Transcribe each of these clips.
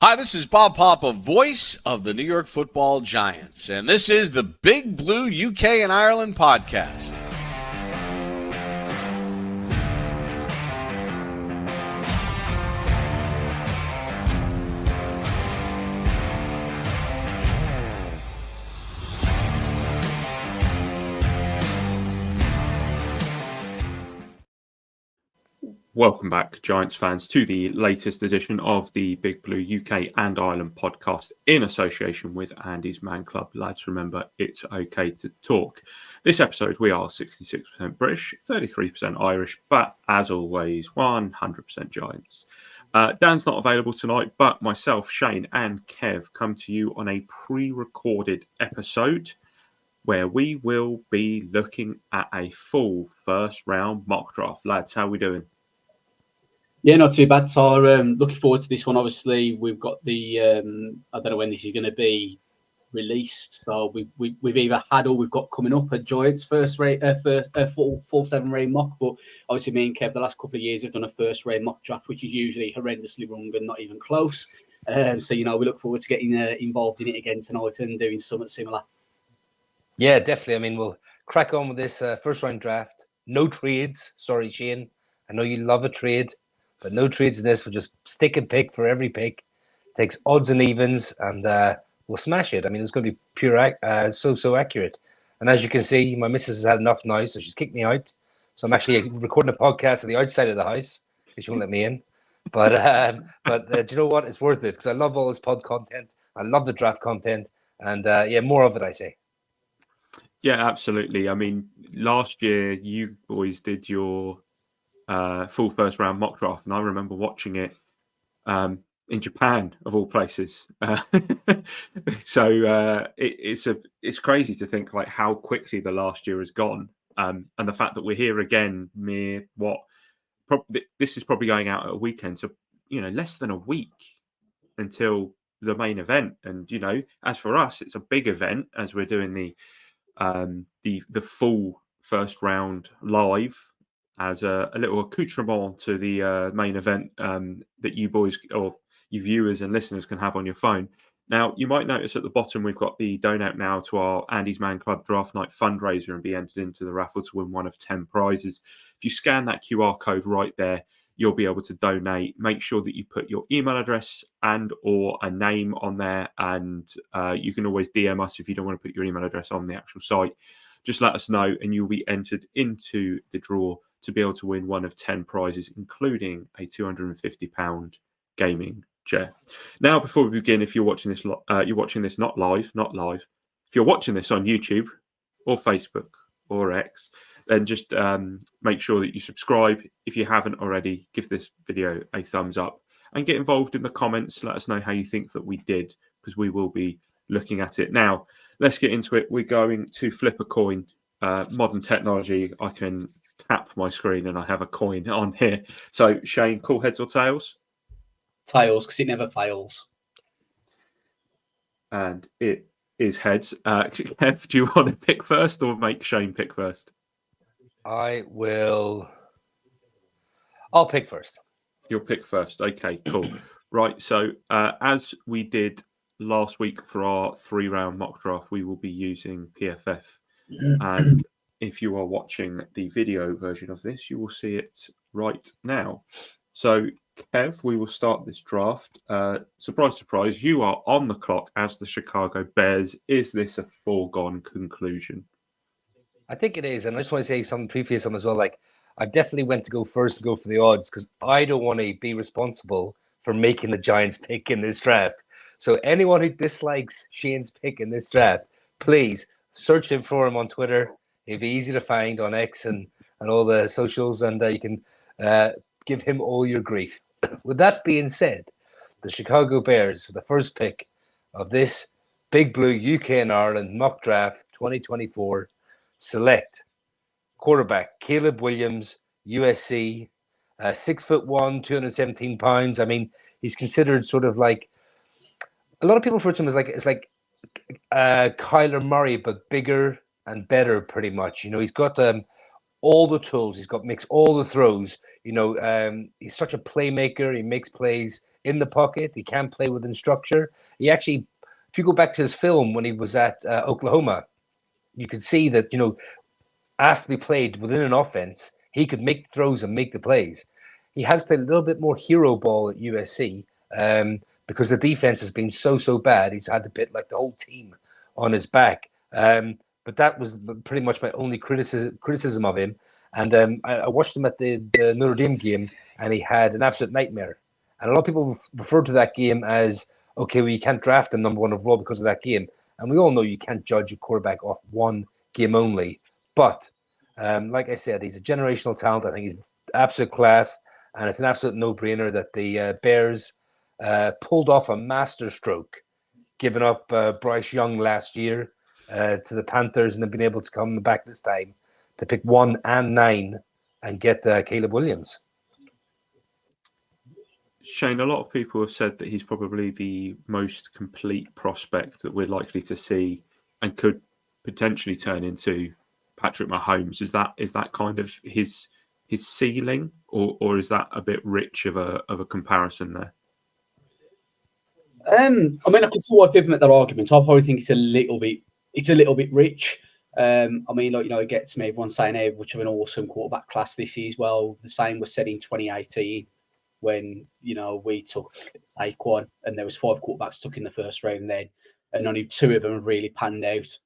Hi, this is Bob Papa, voice of the New York Football Giants, and this is the Big Blue UK and Ireland podcast. Welcome back, Giants fans, to the latest edition of the Big Blue UK and Ireland podcast in association with Andy's Man Club. Lads, remember, it's okay to talk. This episode, we are 66% British, 33% Irish, but as always, 100% Giants. Dan's not available tonight, but myself, Shane, and Kev come to you on a pre-recorded episode where we will be looking at a full first-round mock draft. Lads, how are we doing? Yeah, not too bad, Tar. Looking forward to this one. Obviously, we've got the I don't know when this is going to be released. So we've either had or we've got coming up a Giants first rate full 7 rain mock. But obviously, me and Kev the last couple of years have done a first rain mock draft, which is usually horrendously wrong and not even close. So we look forward to getting involved in it again tonight and doing something similar. Yeah, definitely. I mean, we'll crack on with this first round draft. No trades. Sorry, Shane. I know you love a trade. But no trades in this. We'll just stick and pick for every pick. Takes odds and evens, and we'll smash it. I mean, it's going to be pure, so accurate. And as you can see, my missus has had enough now, so she's kicked me out. So I'm actually recording a podcast on the outside of the house because she won't let me in. But do you know what? It's worth it because I love all this pod content. I love the draft content, and more of it, I say. Yeah, absolutely. I mean, last year you boys did your full first round mock draft, and I remember watching it in Japan, of all places. It's crazy to think like how quickly the last year has gone, and the fact that we're here again. This is probably going out at a weekend, so less than a week until the main event. And as for us, it's a big event as we're doing the full first round live as a little accoutrement to the main event that you boys or you viewers and listeners can have on your phone. Now, you might notice at the bottom we've got the donate now to our Andy's Man Club Draft Night fundraiser and be entered into the raffle to win one of 10 prizes. If you scan that QR code right there, you'll be able to donate. Make sure that you put your email address and or a name on there, and you can always DM us if you don't want to put your email address on the actual site. Just let us know and you'll be entered into the draw to be able to win one of 10 prizes, including a £250 gaming chair. Now, before we begin, if you're watching this, not live. If you're watching this on YouTube or Facebook or X, then just make sure that you subscribe. If you haven't already, give this video a thumbs up and get involved in the comments. Let us know how you think that we did, because we will be looking at it. Now, let's get into it. We're going to flip a coin. Modern technology, I can tap my screen and I have a coin on here. So, Shane, call heads or tails? Tails, because it never fails. And it is heads. Kev, do you want to pick first or make Shane pick first? I'll pick first. You'll pick first. Okay, cool. Right, so as we did last week for our 3-round mock draft, we will be using PFF. And if you are watching the video version of this, you will see it right now. So, Kev, we will start this draft. Surprise, surprise, you are on the clock as the Chicago Bears. Is this a foregone conclusion? I think it is. And I just want to say something previous on as well. Like, I definitely went to go first to go for the odds because I don't want to be responsible for making the Giants pick in this draft. So anyone who dislikes Shane's pick in this draft, please search him for him on Twitter. It'd be easy to find on X and all the socials, and you can give him all your grief. With that being said, the Chicago Bears, for the first pick of this Big Blue UK and Ireland mock draft 2024, select quarterback Caleb Williams, USC, 6'1", 217 pounds. I mean, he's considered sort of like a lot of people refer to him as like Kyler Murray, but bigger and better, pretty much. He's got all the tools. He's got makes all the throws. He's such a playmaker. He makes plays in the pocket. He can play within structure. He actually, if you go back to his film when he was at Oklahoma, you could see that, asked to be played within an offense, he could make throws and make the plays. He has played a little bit more hero ball at USC because the defense has been so bad. He's had to put like the whole team on his back. But that was pretty much my only criticism of him. And I watched him at the Notre Dame game, and he had an absolute nightmare. And a lot of people refer to that game as, okay, well, you can't draft him number one overall because of that game. And we all know you can't judge a quarterback off one game only. But like I said, he's a generational talent. I think he's absolute class. And it's an absolute no-brainer that the Bears pulled off a masterstroke, giving up Bryce Young last year to the Panthers, and then been able to come back this time to pick 1 and 9 and get Caleb Williams. Shane, a lot of people have said that he's probably the most complete prospect that we're likely to see and could potentially turn into Patrick Mahomes. Is that kind of his ceiling, or is that a bit rich of a comparison there? I mean, I can see why people make their argument. I probably think it's a little bit rich. I mean, it gets me. Everyone's saying, "Hey, which of an awesome quarterback class this is." Well, the same was said in 2018 when we took Saquon, and there was 5 quarterbacks took in the first round then, and only 2 of them really panned out.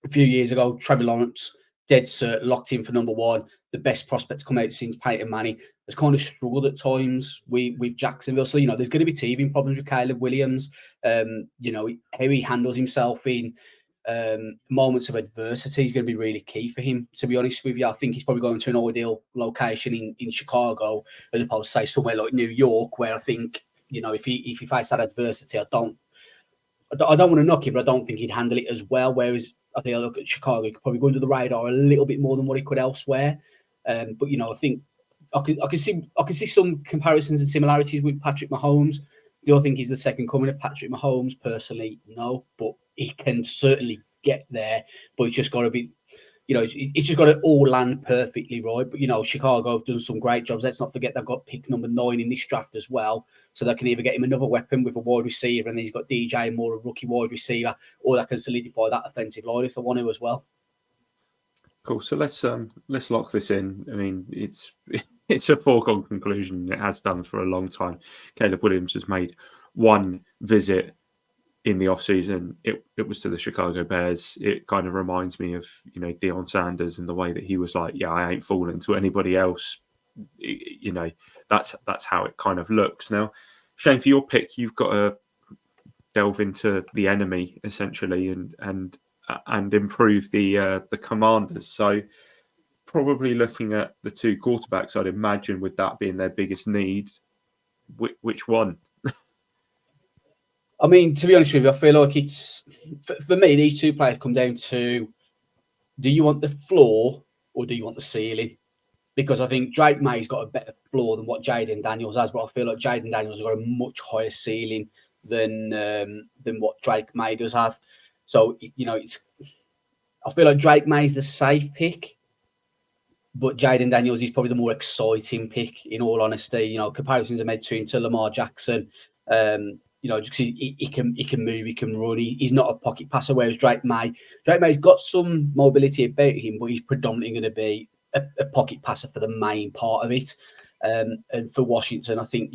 A few years ago, Trevor Lawrence, dead cert, locked in for number 1, the best prospect to come out since Peyton Manning, has kind of struggled at times with Jacksonville. So, there's going to be teething problems with Caleb Williams. How he handles himself in moments of adversity is going to be really key for him, to be honest with you. I think he's probably going to an ideal location in Chicago as opposed to, say, somewhere like New York, where I think, if he faced that adversity, I don't want to knock him, but I don't think he'd handle it as well. Whereas I think I look at Chicago, he could probably go under the radar a little bit more than what he could elsewhere. But I think I can see some comparisons and similarities with Patrick Mahomes. Do I think he's the second coming of Patrick Mahomes? Personally, no, but he can certainly get there. But it's just got to be, it's just got to all land perfectly right. But Chicago have done some great jobs. Let's not forget they've got pick number 9 in this draft as well, so they can either get him another weapon with a wide receiver, and then he's got DJ Moore, a rookie wide receiver, or they can solidify that offensive line if they want to as well. Cool. So let's lock this in. I mean, it's a foregone conclusion. It has done for a long time. Caleb Williams has made one visit in the offseason. It was to the Chicago Bears. It kind of reminds me of Deion Sanders and the way that he was like, yeah, I ain't falling to anybody else. That's how it kind of looks. Now, Shane, for your pick, you've got to delve into the enemy essentially and improve the Commanders. So probably looking at the 2 quarterbacks, I'd imagine with that being their biggest needs, which one? I mean, to be honest with you, I feel like it's for me. These 2 players come down to: do you want the floor or do you want the ceiling? Because I think Drake May's got a better floor than what Jaden Daniels has, but I feel like Jaden Daniels has got a much higher ceiling than what Drake May does have. So I feel like Drake May's the safe pick, but Jaden Daniels is probably the more exciting pick. In all honesty, comparisons are made to him to Lamar Jackson. Just he can move, he can run. He's not a pocket passer, whereas Drake May's got some mobility about him, but he's predominantly going to be a pocket passer for the main part of it. And for Washington, I think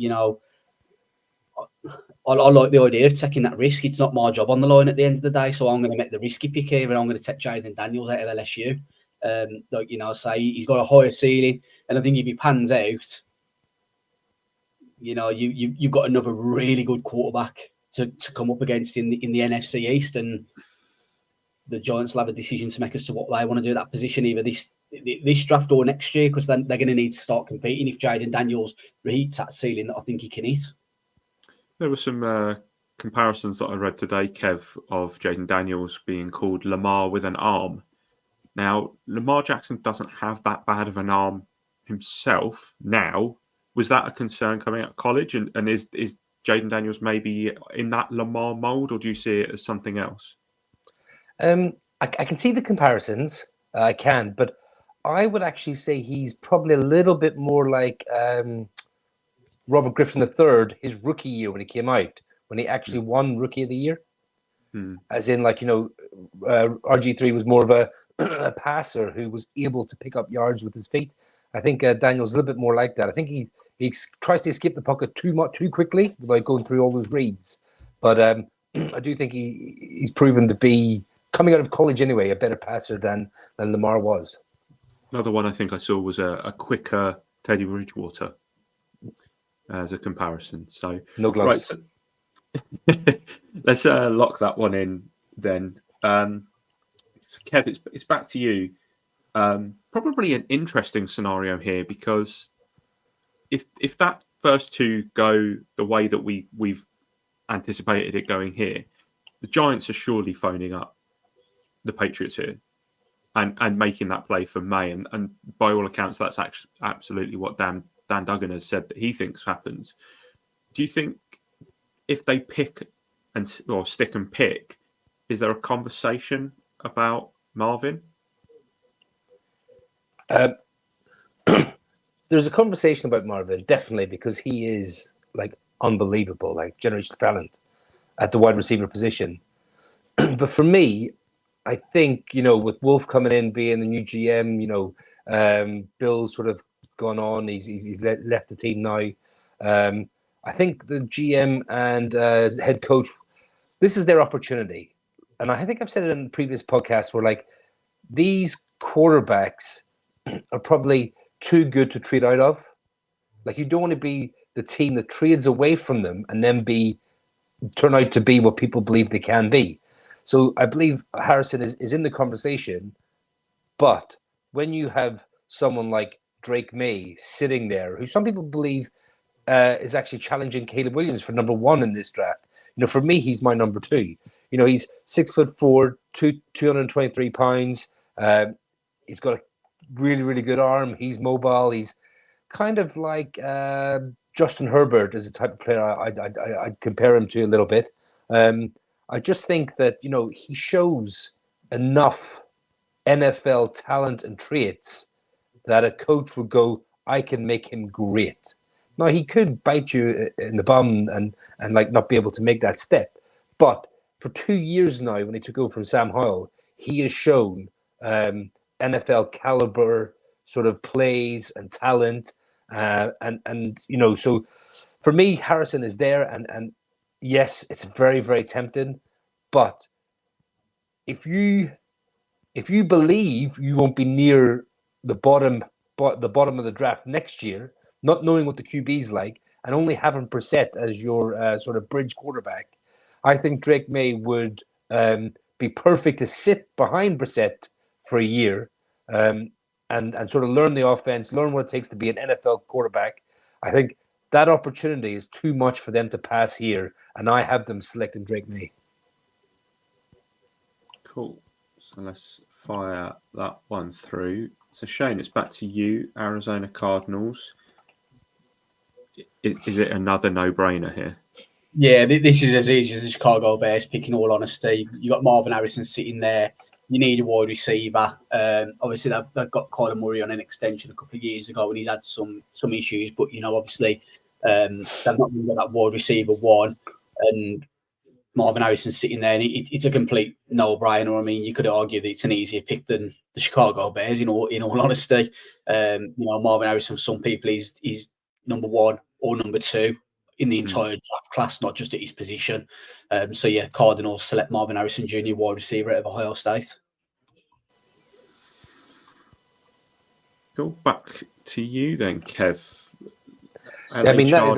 I like the idea of taking that risk. It's not my job on the line at the end of the day, so I'm going to make the risky pick here, and I'm going to take Jaden Daniels out of LSU. Say he's got a higher ceiling, and I think if he pans out, you've got another really good quarterback to come up against in the NFC East, and the Giants will have a decision to make as to what they want to do at that position, either this draft or next year, because then they're going to need to start competing if Jaden Daniels hits that ceiling that I think he can hit. There were some comparisons that I read today, Kev, of Jaden Daniels being called Lamar with an arm. Now, Lamar Jackson doesn't have that bad of an arm himself now. Was that a concern coming out of college? And is Jaden Daniels maybe in that Lamar mold, or do you see it as something else? I can see the comparisons. I can, but I would actually say he's probably a little bit more like Robert Griffin III, his rookie year when he came out, when he actually won Rookie of the Year. As in, like, RG3 was more of a passer who was able to pick up yards with his feet. I think Daniel's a little bit more like that. I think he tries to escape the pocket too quickly without going through all those reads. But I do think he's proven to be, coming out of college anyway, a better passer than Lamar was. Another one I think I saw was a quicker Teddy Bridgewater as a comparison. So no gloves. Right, so let's lock that one in then. So Kev, it's back to you. Probably an interesting scenario here, because if that first two go the way that we've anticipated it going here, the Giants are surely phoning up the Patriots here and making that play for May. And by all accounts, that's actually absolutely what Dan Duggan has said that he thinks happens. Do you think if they pick or stick and pick, is there a conversation about Marvin? There's a conversation about Marvin, definitely, because he is like unbelievable, like generational talent at the wide receiver position. But for me, I think, with Wolf coming in, being the new GM, Bill's sort of gone on. He's left the team now. I think the GM and head coach, this is their opportunity. And I think I've said it in previous podcasts where, like, these quarterbacks are probably too good to trade out of. Like, you don't want to be the team that trades away from them and then turn out to be what people believe they can be. So I believe Harrison is in the conversation, but when you have someone like Drake May sitting there, who some people believe is actually challenging Caleb Williams for number 1 in this draft, for me, he's my number 2. He's 6'4", 223 pounds. He's got a really, really good arm. He's mobile. He's kind of like Justin Herbert is the type of player I'd compare him to a little bit. I just think that, he shows enough NFL talent and traits that a coach would go, I can make him great. Now, he could bite you in the bum and like not be able to make that step. But for 2 years now, when he took over from Sam Howell, he has shown NFL caliber sort of plays and talent. So for me, Harrison is there. And yes, it's very, very tempting. But if you believe you won't be near the bottom of the draft next year, not knowing what the QB's like, and only having Brissett as your sort of bridge quarterback, I think Drake May would be perfect to sit behind Brissett for a year and sort of learn the offense, learn what it takes to be an NFL quarterback. I think that opportunity is too much for them to pass here, and I have them selecting Drake May. Cool. So let's fire that one through. So Shane, it's back to you. Arizona Cardinals. Is it another no-brainer here? Yeah, this is as easy as the Chicago Bears pick, in all honesty. You got Marvin Harrison sitting there. You need a wide receiver. Obviously, they've got Kyler Murray on an extension a couple of years ago, and he's had some issues. But obviously, they've not really got that wide receiver one, and Marvin Harrison sitting there, and it's a complete no-brainer. I mean, you could argue that it's an easier pick than the Chicago Bears. In all honesty, Marvin Harrison for some people is number 1 or number 2 in the entire draft class, not just at his position. Cardinals select Marvin Harrison Jr., wide receiver out of Ohio State. Go back to you then, Kev. I mean, that is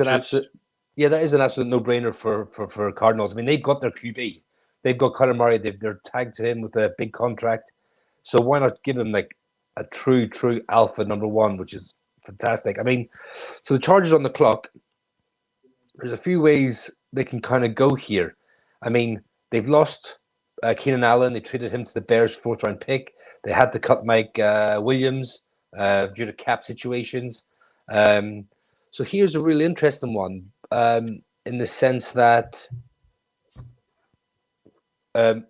an absolute no-brainer for Cardinals. I mean, they've got their QB. They've got Kyler Murray. They're tagged to him with a big contract. So why not give him like a true alpha number 1, which is fantastic. I mean, so the Chargers on the clock, there's a few ways they can kind of go here. I mean, they've lost Keenan Allen. They traded him to the Bears' 4th-round pick. They had to cut Mike Williams due to cap situations. So here's a really interesting one in the sense that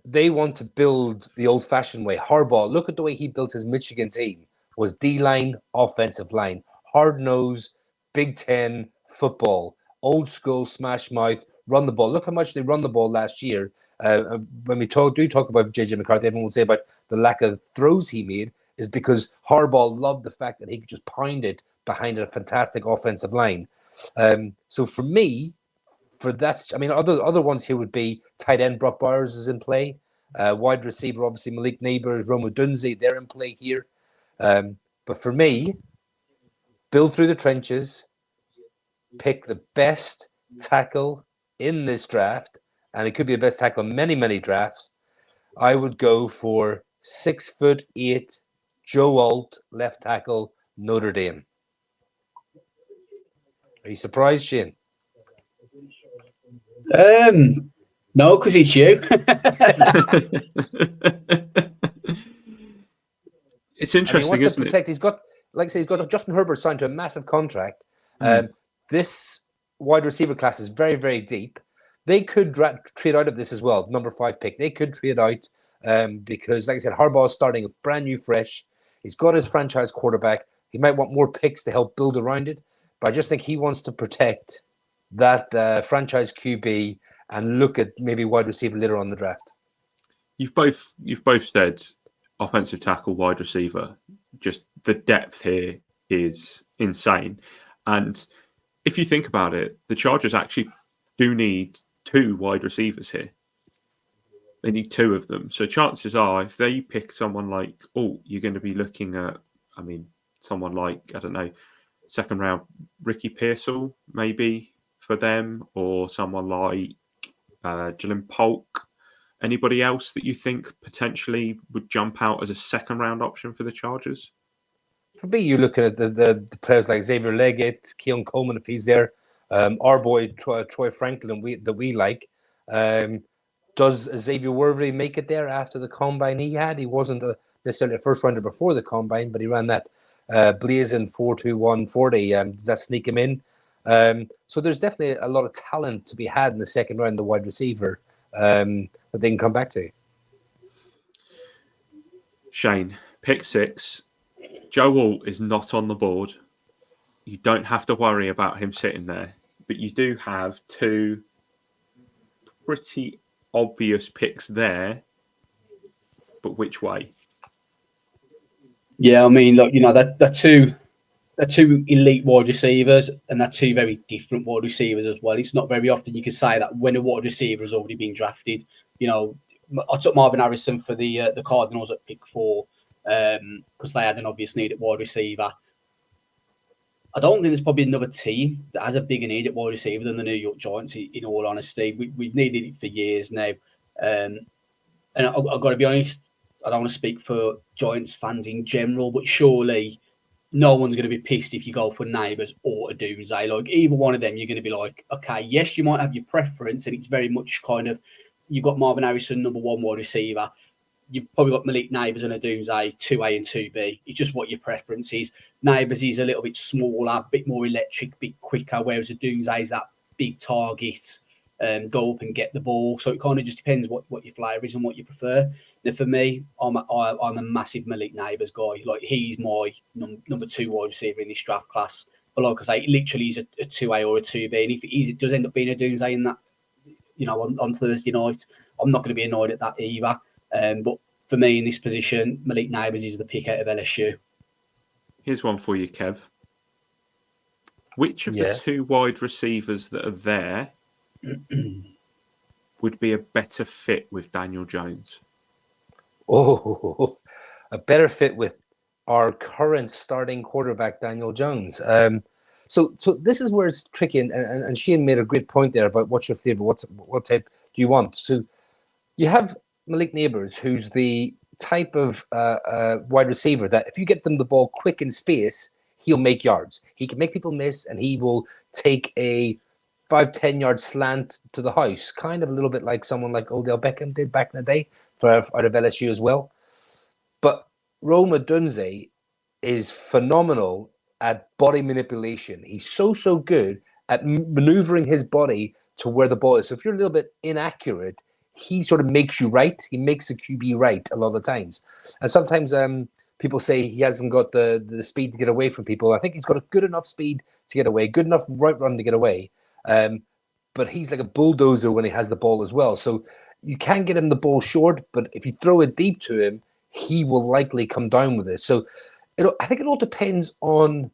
they want to build the old-fashioned way. Harbaugh, look at the way he built his Michigan team. Was D-line, offensive line, hard-nosed, Big Ten football, old school smash mouth, run the ball. Look how much they run the ball last year. When we talk about JJ McCarthy, everyone will say about the lack of throws he made is because Harbaugh loved the fact that he could just pound it behind a fantastic offensive line. So for me, other ones here would be tight end Brock Bowers is in play. Wide receiver, obviously Malik Neighbors, Roma Dunze, they're in play here. But for me, build through the trenches, pick the best tackle in this draft, and it could be the best tackle in many, many drafts. I would go for 6'8" Joe Alt, left tackle, Notre Dame. Are you surprised, Shane? No, because it's you. It's interesting, isn't it? He's got, like I say, he's got Justin Herbert signed to a massive contract. This wide receiver class is very, very deep. They could trade out of this as well. Number 5 pick. They could trade out because, like I said, Harbaugh is starting a brand new, fresh. He's got his franchise quarterback. He might want more picks to help build around it. But I just think he wants to protect that franchise QB and look at maybe wide receiver later on in the draft. You've both said offensive tackle, wide receiver. Just the depth here is insane. And if you think about it, the Chargers actually do need 2 wide receivers here. They need 2 of them. So chances are, if they pick someone like, you're going to be looking at, someone like, I don't know, second round Ricky Pearsall, maybe for them, or someone like Jalen Polk. Anybody else that you think potentially would jump out as a second round option for the Chargers? For me, you're looking at the players like Xavier Leggett, Keon Coleman, if he's there. Our boy Troy Franklin that we like. Does Xavier Worthy make it there after the combine he had? He wasn't necessarily a first rounder before the combine, but he ran that blazing 4.21 40. Does that sneak him in? So there's definitely a lot of talent to be had in the second round, the wide receiver, that they can come back to. Shane, pick 6. Joe Alt is not on the board. You don't have to worry about him sitting there, but you do have 2 pretty obvious picks there. But which way? Yeah, look, they're two elite wide receivers, and they're 2 very different wide receivers as well. It's not very often you can say that when a wide receiver has already been drafted. I took Marvin Harrison for the Cardinals at pick 4 because they had an obvious need at wide receiver. I don't think there's probably another team that has a bigger need at wide receiver than the New York Giants, in all honesty. We've needed it for years now. And I've got to be honest, I don't want to speak for Giants fans in general, but surely no one's going to be pissed if you go for Neighbours or a Doomsday. Like, either one of them, you're going to be like, okay, yes, you might have your preference, and it's very much kind of, you've got Marvin Harrison, number 1 wide receiver. You've probably got Malik Neighbours and a Doomsday, 2A and 2B. It's just what your preference is. Neighbours is a little bit smaller, a bit more electric, a bit quicker, whereas a Doomsday is that big target, go up and get the ball. So it kind of just depends what your flavour is and what you prefer. Now, for me, I'm a massive Malik Neighbours guy. Like, he's my number 2 wide receiver in this draft class. But like I say, literally he's a 2A or a 2B. And if it does end up being a Doomsday in that, on Thursday night, I'm not going to be annoyed at that either. But for me in this position, Malik Neighbours is the pick out of LSU. Here's one for you, Kev. Which of the 2 wide receivers that are there would be a better fit with Daniel Jones? Oh, a better fit with our current starting quarterback, Daniel Jones. So this is where it's tricky, and Shane made a great point there about what's your favorite, what type do you want. So you have Malik Neighbours, who's the type of wide receiver that if you get them the ball quick in space, he'll make yards. He can make people miss, and he will take a 5-10 yard slant to the house, kind of a little bit like someone like Odell Beckham did back in the day out of LSU as well. But Roma Dunze is phenomenal at body manipulation. He's so good at maneuvering his body to where the ball is. So if you're a little bit inaccurate, he sort of makes you right. He makes the QB right a lot of the times. And sometimes people say he hasn't got the speed to get away from people. I think he's got a good enough speed to get away, good enough right run to get away. But he's like a bulldozer when he has the ball as well. So you can get him the ball short, but if you throw it deep to him, he will likely come down with it. So I think it all depends on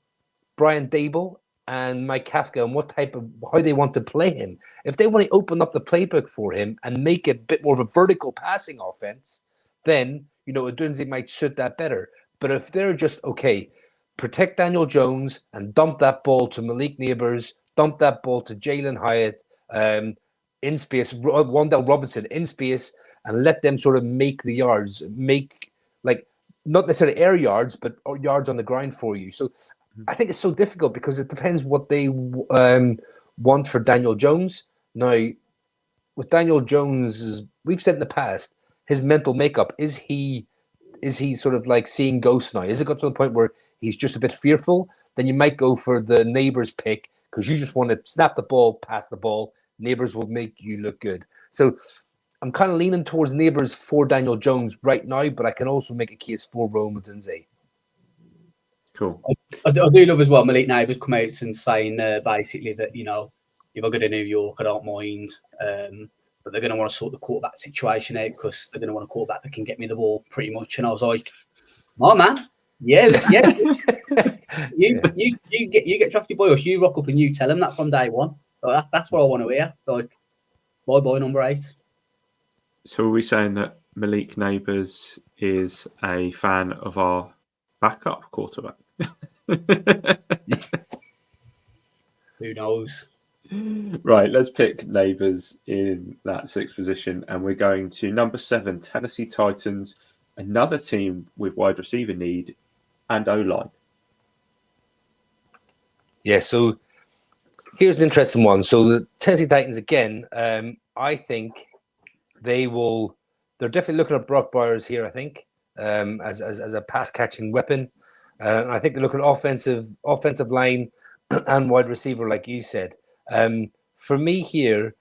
Brian Dable and Mike Kafka and how they want to play him. If they want to open up the playbook for him and make it a bit more of a vertical passing offense, then Odunze might suit that better. But if they're just protect Daniel Jones and dump that ball to Malik Neighbors, dump that ball to Jalen Hyatt, in space, Wandale Robinson in space, and let them sort of make the yards, not necessarily air yards, but yards on the ground for you. So I think it's so difficult because it depends what they want for Daniel Jones. Now, with Daniel Jones, we've said in the past, his mental makeup, is he sort of like seeing ghosts now? Is it got to the point where he's just a bit fearful? Then you might go for the Neighbors pick because you just want to snap the ball, pass the ball. Neighbors will make you look good. So I'm kind of leaning towards Neighbors for Daniel Jones right now, but I can also make a case for Rome Odunze. Cool. I do love as well Malik Neighbors come out and saying basically that, if I go to New York, I don't mind. But they're going to want to sort the quarterback situation out because they're going to want a quarterback that can get me the ball pretty much. And I was like, "My man, yeah. You get drafted by us. You rock up and you tell them that from day one. Like, that's what I want to hear. Like, bye, number 8. So are we saying that Malik Neighbors is a fan of our backup quarterback? Who knows? Right, let's pick Neighbors in that 6th position, and we're going to number 7, Tennessee Titans, another team with wide receiver need and O-line. Yeah, so here's an interesting one. So the Tennessee Titans again, I think they're definitely looking at Brock Bowers here, I think, as a pass catching weapon. I think they're looking at offensive line and wide receiver, like you said. For me here,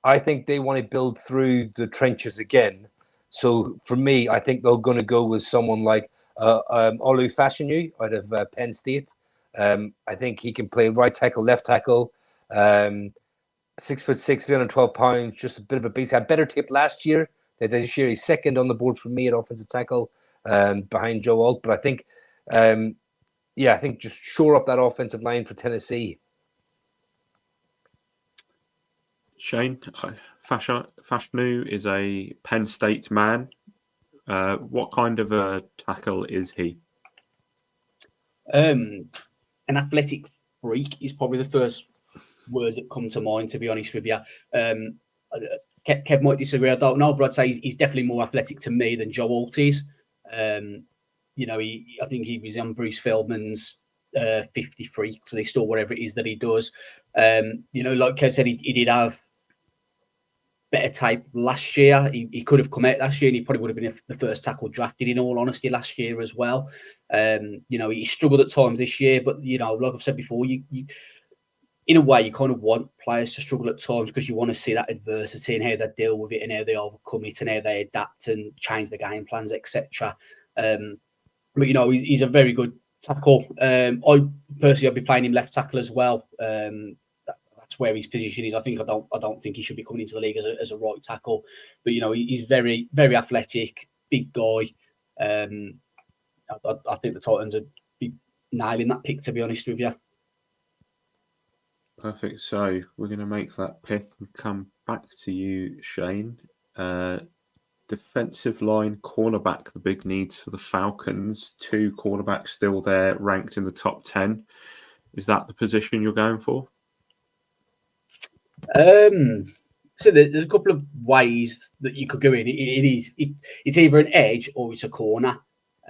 I think they want to build through the trenches again. So for me, I think they're going to go with someone like Olu Fashanu out of Penn State. I think he can play right tackle, left tackle. 6'6", 312 pounds, just a bit of a beast. Had better tape last year. This year he's second on the board for me at offensive tackle, behind Joe Alt. But I think, I think just shore up that offensive line for Tennessee. Shane, Fashanu is a Penn State man. What kind of a tackle is he? An athletic freak is probably the first words that come to mind, to be honest with you. Kev might disagree, I don't know, but I'd say he's definitely more athletic to me than Joe Alt is. I think he was on Bruce Feldman's 50 freaks, they still whatever it is that he does. Like Kev said, he did have better tape last year. He could have come out last year and he probably would have been the first tackle drafted, in all honesty, last year as well. He struggled at times this year, but like I've said before, you in a way you kind of want players to struggle at times because you want to see that adversity and how they deal with it and how they overcome it and how they adapt and change the game plans, etc. But he's a very good tackle. I personally, I'd be playing him left tackle as well. That's where his position is. I don't think he should be coming into the league as a right tackle, but he's very, very athletic, big guy. I think the Titans would be nailing that pick, to be honest with you. Perfect. So we're going to make that pick and come back to you, Shane. Defensive line, cornerback, the big needs for the Falcons. 2 cornerbacks still there, ranked in the top 10. Is that the position you're going for? So there's a couple of ways that you could go in. It's either an edge or it's a corner.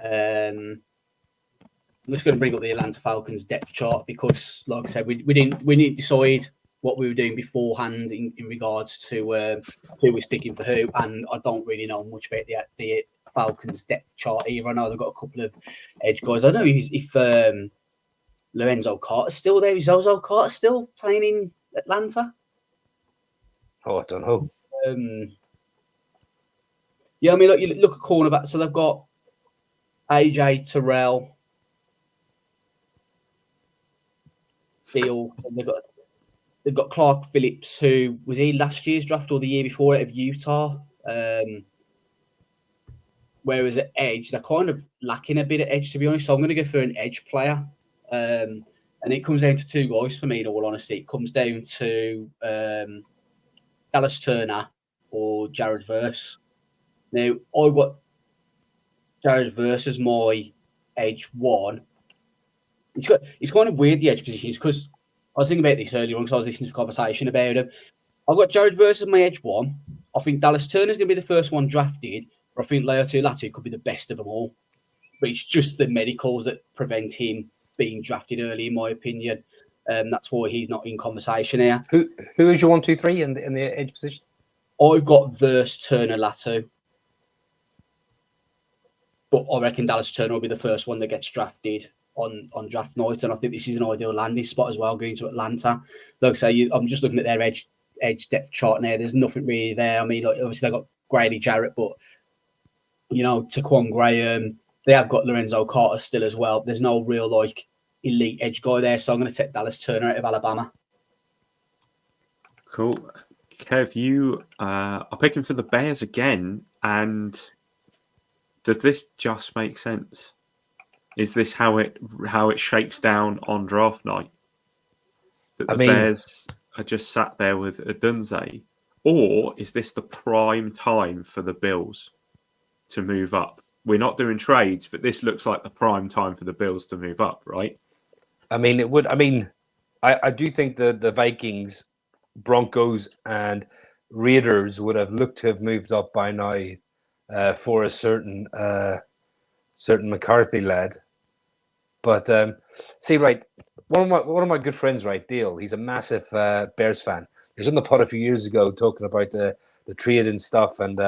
I'm just going to bring up the Atlanta Falcons depth chart because, like I said, we didn't decide what we were doing beforehand in regards to who was picking for who, and I don't really know much about the Falcons depth chart either. I know they've got a couple of edge guys. I don't know if Lorenzo Carter's still there. Is Zozo Carter still playing in Atlanta? Oh, I don't know. Yeah, I mean, you look at cornerback. So they've got AJ Terrell. deal. They've got Clark Phillips, who was he last year's draft or the year before out of Utah. Whereas at edge, they're kind of lacking a bit of edge, to be honest. So I'm going to go for an edge player. And it comes down to two guys for me, in all honesty. It comes down to Dallas Turner or Jared Verse. Now, I got Jared Verse as my edge one. It's kind of weird, the edge positions, because I was thinking about this earlier on because I was listening to a conversation about him. I've got Jared Verse as my edge one. I think Dallas Turner's going to be the first one drafted, but I think Leotu Latu could be the best of them all. But it's just the medicals that prevent him being drafted early, in my opinion. That's why he's not in conversation here. Who is your 1, 2, 3 in the edge position? I've got Verse, Turner, Latu. But I reckon Dallas Turner will be the first one that gets drafted on draft night, and I think this is an ideal landing spot as well, going to Atlanta. Like I say, I'm just looking at their edge depth chart now. There's nothing really there. I mean, like, obviously they've got Grady Jarrett, but Taquan Graham. They have got Lorenzo Carter still as well. There's no real elite edge guy there, so I'm going to take Dallas Turner out of Alabama. Cool. Kev, you are picking for the Bears again, and does this just make sense? Is this how it shakes down on draft night? That the Bears are just sat there with Odunze? Or is this the prime time for the Bills to move up? We're not doing trades, but this looks like the prime time for the Bills to move up, right? I mean, it would. I mean, I do think the Vikings, Broncos, and Raiders would have looked to have moved up by now for a certain McCarthy lad. But see, right, one of my good friends, right, Dale, he's a massive Bears fan. He was on the pod a few years ago talking about the trade and stuff, and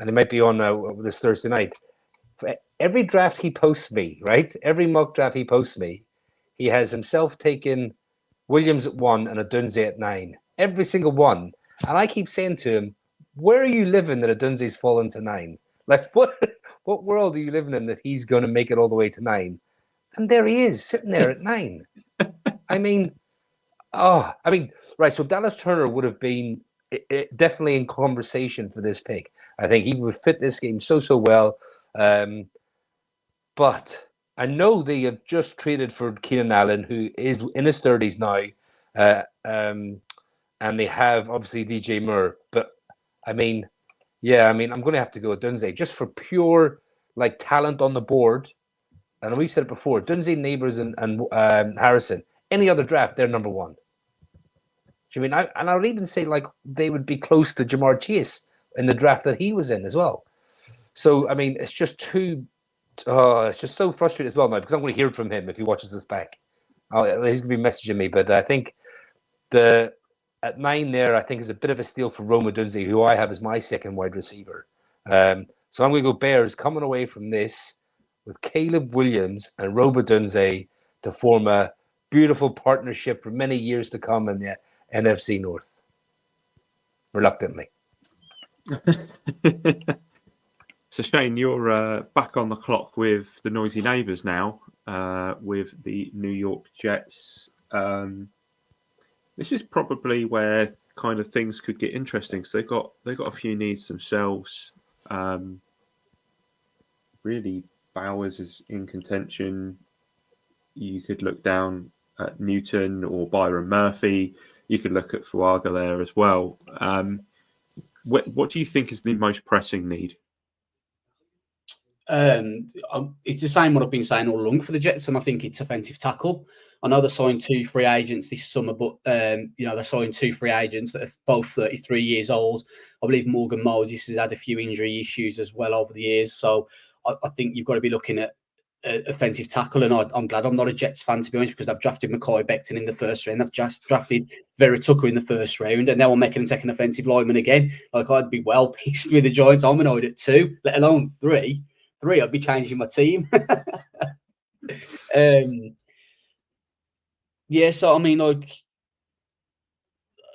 he might be on this Thursday night. For every draft he posts me, right, every mock draft he posts me, he has himself taken Williams at 1 and Odunze at 9. Every single one. And I keep saying to him, where are you living that Odunze's fallen to 9? Like, what world are you living in that he's going to make it all the way to 9? And there he is, sitting there at 9. I mean, right. So Dallas Turner would have been definitely in conversation for this pick. I think he would fit this game so well. But I know they have just traded for Keenan Allen, who is in his 30s now. And they have, obviously, DJ Moore. But, I'm going to have to go with Odunze just for pure, talent on the board. And we said it before, Odunze, Neighbors, and Harrison. Any other draft, they're number 1. I mean, I would even say they would be close to Jamar Chase in the draft that he was in as well. So I mean, it's just it's just so frustrating as well now because I'm going to hear from him if he watches this back. He's going to be messaging me, but I think at 9 there, I think is a bit of a steal for Rome Odunze, who I have as my second wide receiver. So I'm going to go Bears coming away from this with Caleb Williams and Rome Odunze to form a beautiful partnership for many years to come in the NFC North. Reluctantly. So Shane, you're back on the clock with the noisy neighbours now, with the New York Jets. This is probably where kind of things could get interesting. So they've got a few needs themselves. Really, Bowers is in contention. You could look down at Newton or Byron Murphy. You could look at Fuaga there as well. What do you think is the most pressing need? It's the same what I've been saying all along for the Jets, and I think it's offensive tackle. I know they signed 2 free agents this summer, but they signed 2 free agents that are both 33 years old. I believe Morgan Moses has had a few injury issues as well over the years, so I think you've got to be looking at offensive tackle, and I'm glad I'm not a Jets fan, to be honest, because I've drafted Mekhi Becton in the first round. I've just drafted Vera Tucker in the first round, and now I'm making him take an offensive lineman again. I'd be well pissed with the Giants. I'm annoyed at 2, let alone 3. I'd be changing my team. So I mean,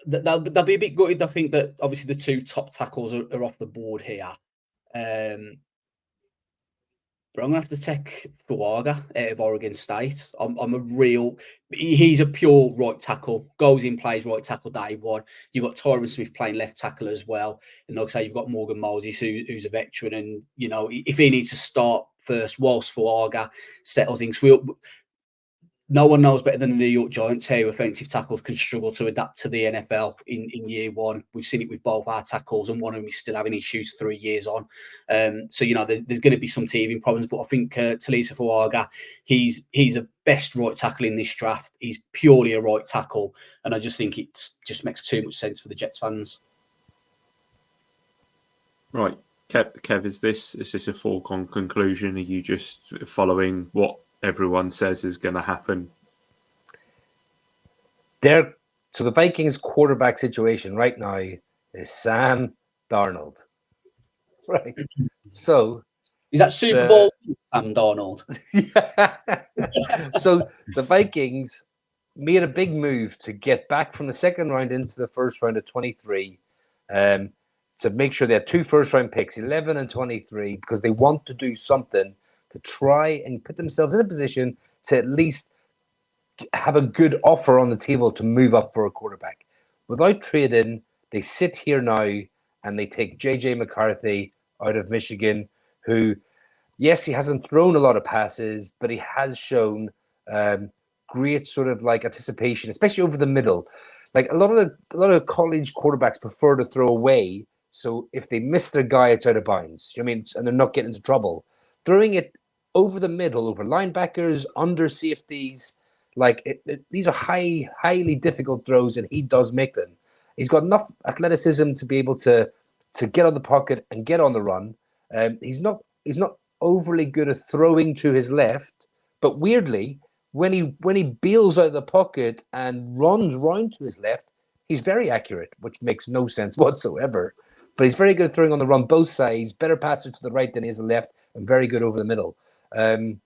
they'll be a bit gutted. I think that obviously the 2 top tackles are off the board here. But I'm gonna have to take Fuaga out of Oregon State. He's a pure right tackle. Goes in, plays right tackle day one. You've got Tyron Smith playing left tackle as well, and like I say, you've got Morgan Moses who's a veteran, and if he needs to start first, whilst Fuaga settles in, no one knows better than the New York Giants how offensive tackles can struggle to adapt to the NFL in year one. We've seen it with both our tackles, and one of them is still having issues 3 years on. So there's going to be some teething problems, but I think Talisa Fuaga, he's a best right tackle in this draft. He's purely a right tackle, and I just think it just makes too much sense for the Jets fans. Right, Kev, is this a foregone conclusion? Are you just following what everyone says is going to happen? So the Vikings quarterback situation right now is Sam Darnold. Right. So is that Super Bowl Sam Darnold? So the Vikings made a big move to get back from the second round into the first round of 23 to make sure they had 2 first-round picks, 11 and 23, because they want to do something to try and put themselves in a position to at least have a good offer on the table to move up for a quarterback. Without trading, they sit here now and they take J.J. McCarthy out of Michigan, who, yes, he hasn't thrown a lot of passes, but he has shown great sort of like anticipation, especially over the middle. Like a lot of college quarterbacks prefer to throw away, so if they miss their guy, it's out of bounds. You know what I mean? And they're not getting into trouble. Throwing it over the middle, over linebackers, under safeties, these are highly difficult throws, and he does make them. He's got enough athleticism to be able to get on the pocket and get on the run. He's not overly good at throwing to his left, but weirdly, when he bails out of the pocket and runs round to his left, he's very accurate, which makes no sense whatsoever. But he's very good at throwing on the run both sides, better passer to the right than he is the left, and very good over the middle. And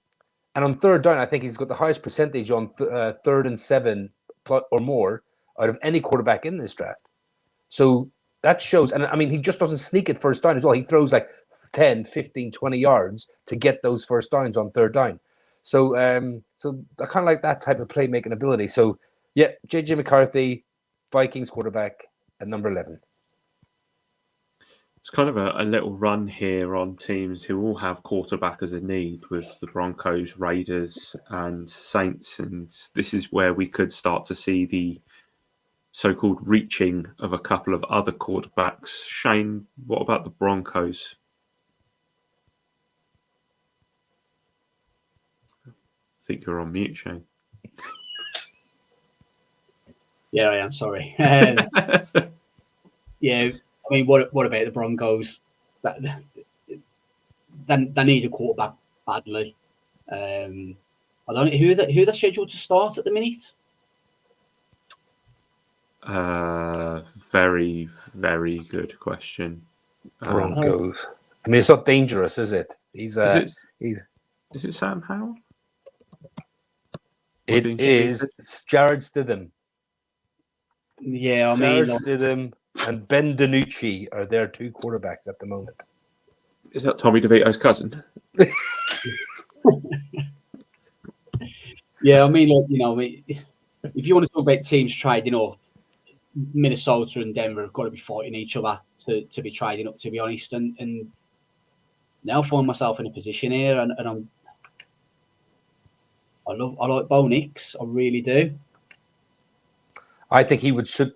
on third down, I think he's got the highest percentage on 3rd and 7 or more out of any quarterback in this draft. So that shows. And I mean, he just doesn't sneak it first down as well. He throws like 10, 15, 20 yards to get those first downs on third down. So so I kind of like that type of playmaking ability. So, yeah, J.J. McCarthy, Vikings quarterback at number 11. It's kind of a little run here on teams who all have quarterback as a need, with the Broncos, Raiders, and Saints. And this is where we could start to see the so-called reaching of a couple of other quarterbacks. Shane, what about the Broncos? I think you're on mute, Shane. Yeah, I am. Sorry. Yeah. I mean, what about the Broncos? They need a quarterback badly. I don't know who they're scheduled to start at the minute. Very, very good question. Broncos. I mean, it's not dangerous, is it? Is it Sam Howell? It is Jared Stidham. Yeah, I mean, Jared Stidham and Ben DiNucci are their 2 quarterbacks at the moment. Is that Tommy DeVito's cousin? Yeah, I mean, if you want to talk about teams trading up, Minnesota and Denver have got to be fighting each other to be trading up, to be honest. And now I find myself in a position here, and I like Bo Nix, I really do. I think he would should.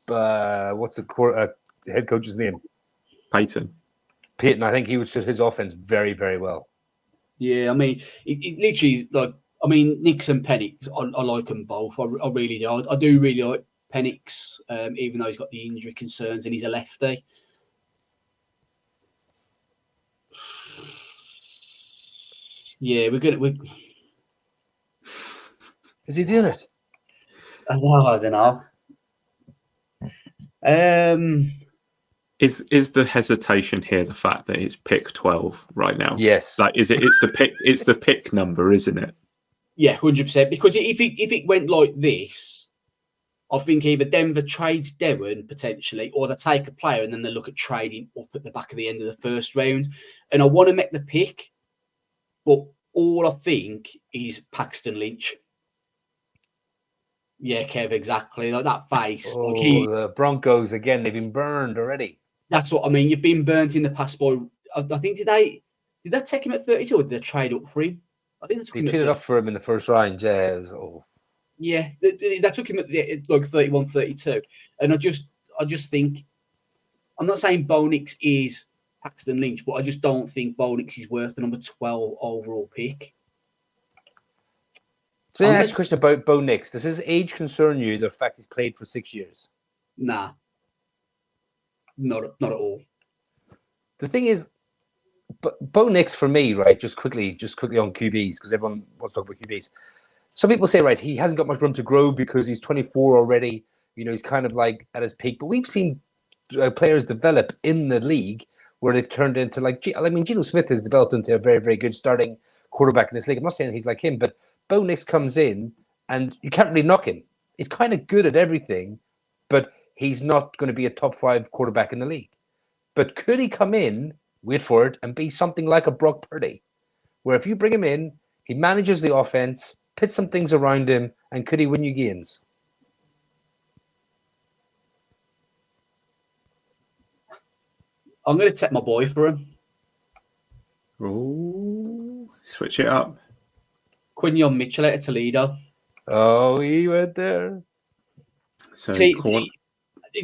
What's the head coach's name? Peyton. I think he would suit his offense very, very well. Yeah, I mean, it literally is like, I mean, Nix and Penix, I like them both. I really do. I do really like Penix, even though he's got the injury concerns and he's a lefty. Yeah, we're good. Is he doing it? I don't know. Is the hesitation here the fact that it's pick 12 right now? Yes. Like, it's the pick number, isn't it? Yeah, 100%. Because if it went like this, I think either Denver trades Derwin potentially, or they take a player and then they look at trading up at the back of the end of the first round. And I want to make the pick, but all I think is Paxton Lynch. Yeah, Kev, exactly. Like that face. Oh, Like the Broncos again. They've been burned already. that's what I mean. You've been burnt in the past by. I think did they take him at 32 or did they trade up for him? I think they took They him traded at up for him in the first round. Yeah, it was, yeah, they took him at like 31, 32. And I just think I'm not saying Bo Nix is Paxton Lynch, but I just don't think Bo Nix is worth the number 12 overall pick. So let me ask you a question about Bo Nix. Does his age concern you? The fact he's played for 6 years? Nah, not at all. The thing is, Bo Nix for me, right? Just quickly on QBs because everyone wants to talk about QBs. Some people say, right, he hasn't got much room to grow because he's 24 already. You know, he's kind of like at his peak. But we've seen players develop in the league where they've turned into like, I mean, Geno Smith has developed into a very, very good starting quarterback in this league. I'm not saying he's like him, but Bo Nix comes in and you can't really knock him. He's kind of good at everything, but he's not going to be a top 5 quarterback in the league. But could he come in, wait for it, and be something like a Brock Purdy, where if you bring him in, he manages the offense, put some things around him, and could he win you games? I'm going to take my boy for him. Oh, switch it up. Quinion Mitchell at Toledo. Oh, he went there. So the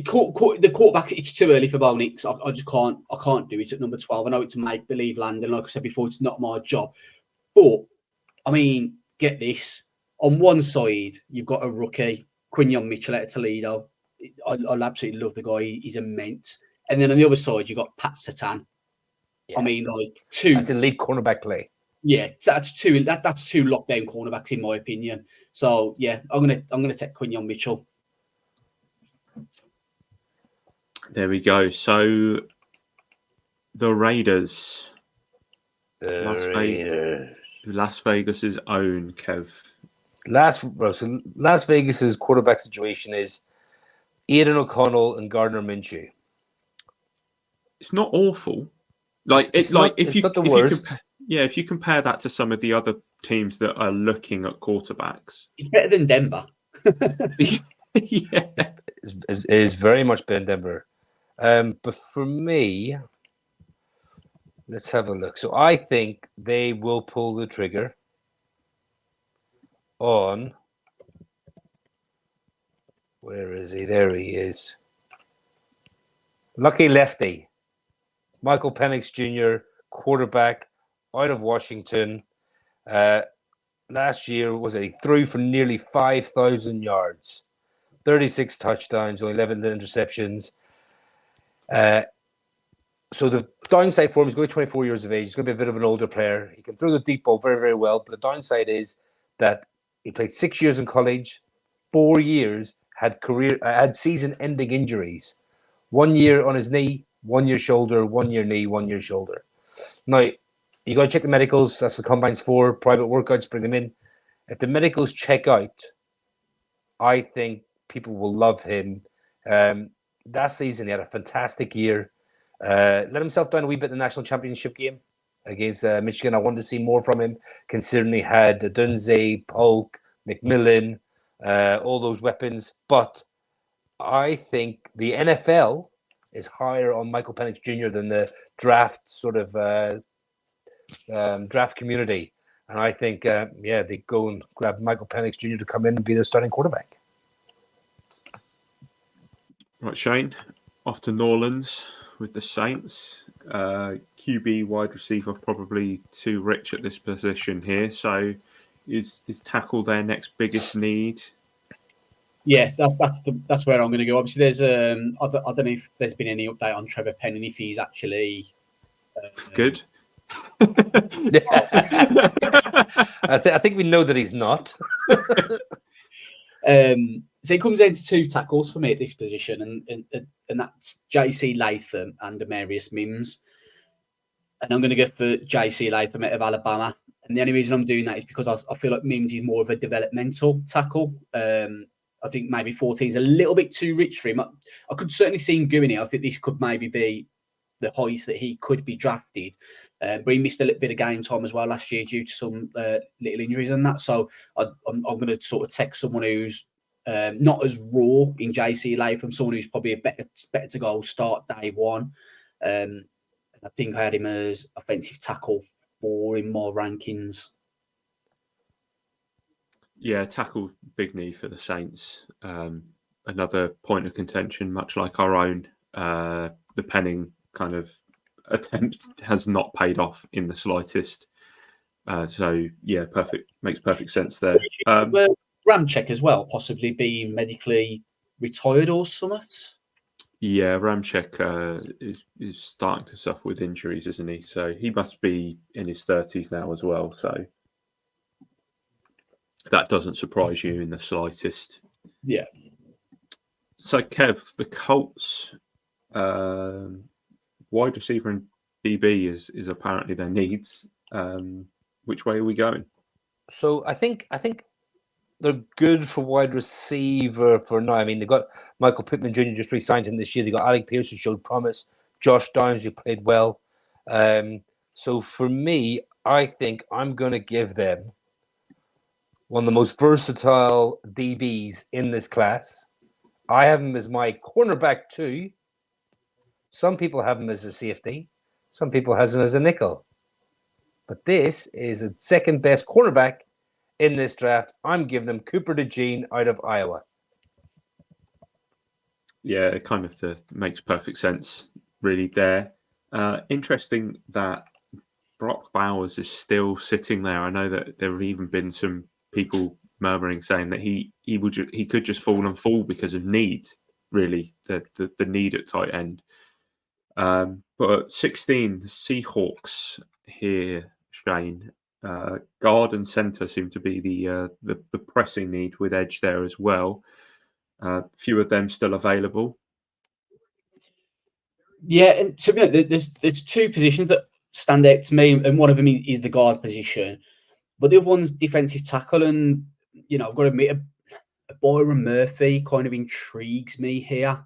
quarterback, it's too early for Bo Nix. I just can't. I can't do it at number 12. I know it's a make believe land, and like I said before, it's not my job. But I mean, get this: on one side, you've got a rookie, Quinion Mitchell at Toledo. I absolutely love the guy. He's immense. And then on the other side, you've got Pat Satan. Yeah. I mean, like two. That's elite cornerback play. Yeah, that's two lockdown cornerbacks in my opinion. So yeah, I'm gonna take Quinion Mitchell. There we go. So the Raiders, Las Vegas's own Kev. So Las Vegas's quarterback situation is Aidan O'Connell and Gardner Minshew. It's not awful. Like It's not the worst. If you compare that to some of the other teams that are looking at quarterbacks, It's better than Denver. yeah. It is very much better than Denver. But for me, let's have a look. So I think they will pull the trigger on. Where is he? There he is. Lucky lefty. Michael Penix Jr., quarterback out of Washington. Last year, he threw for nearly 5,000 yards, 36 touchdowns, only 11 interceptions. So the downside for him is going to be 24 years of age. He's going to be a bit of an older player. He can throw the deep ball very, very well. But the downside is that he played 6 years in college, 4 years, had season-ending injuries. 1 year on his knee, 1 year shoulder, 1 year knee, 1 year shoulder. Now, you got to check the medicals. That's what Combine's for. Private workouts, bring them in. If the medicals check out, I think people will love him. That season, he had a fantastic year. Let himself down a wee bit in the national championship game against Michigan. I wanted to see more from him, considering he had Dunze, Polk, McMillan, all those weapons. But I think the NFL is higher on Michael Penix Jr. than the draft draft community. And I think, they go and grab Michael Penix Jr. to come in and be their starting quarterback. Right, Shane, off to New Orleans with the Saints. QB wide receiver probably too rich at this position here. So is tackle their next biggest need? Yeah, that's where I'm going to go. Obviously, there's I don't know if there's been any update on Trevor Penn and if he's actually good. I think we know that he's not. So it comes down to two tackles for me at this position, and that's JC Latham and Demarius Mims. And I'm going to go for JC Latham out of Alabama. And the only reason I'm doing that is because I feel like Mims is more of a developmental tackle. I I think maybe 14 is a little bit too rich for him. I could certainly see him going here. I think this could maybe be the highest that he could be drafted. But he missed a little bit of game time as well last year due to some little injuries and that. So I'm going to sort of text someone who's not as raw in JC Latham, someone who's probably a better to goal start day one. I think I had him as offensive tackle 4 in more rankings. Yeah, tackle, big need for the Saints. Another point of contention, much like our own. The Penning kind of attempt has not paid off in the slightest. So yeah, makes perfect sense there. Ramczyk as well, possibly being medically retired or something. Yeah, Ramczyk is starting to suffer with injuries, isn't he? So he must be in his 30s now as well. So that doesn't surprise you in the slightest. Yeah. So Kev, the Colts wide receiver and DB is apparently their needs. Which way are we going? So I think they're good for wide receiver for now. I mean, they've got Michael Pittman Jr. just re-signed him this year. They got Alec Pierce who showed promise. Josh Downs who played well. So for me, I think I'm going to give them one of the most versatile DBs in this class. I have him as my cornerback too. Some people have him as a safety. Some people have him as a nickel. But this is a second best cornerback in this draft. I'm giving him Cooper DeJean out of Iowa. Yeah, it kind of makes perfect sense, really, there. Interesting that Brock Bowers is still sitting there. I know that there have even been some people murmuring saying that he could just fall because of need, really, the need at tight end. But at 16, the Seahawks here, Shane, guard and centre seem to be the pressing need with edge there as well. Few of them still available. Yeah, and to be honest, there's 2 positions that stand out to me, and one of them is the guard position, but the other one's defensive tackle. And I've got to admit, a Byron Murphy kind of intrigues me here.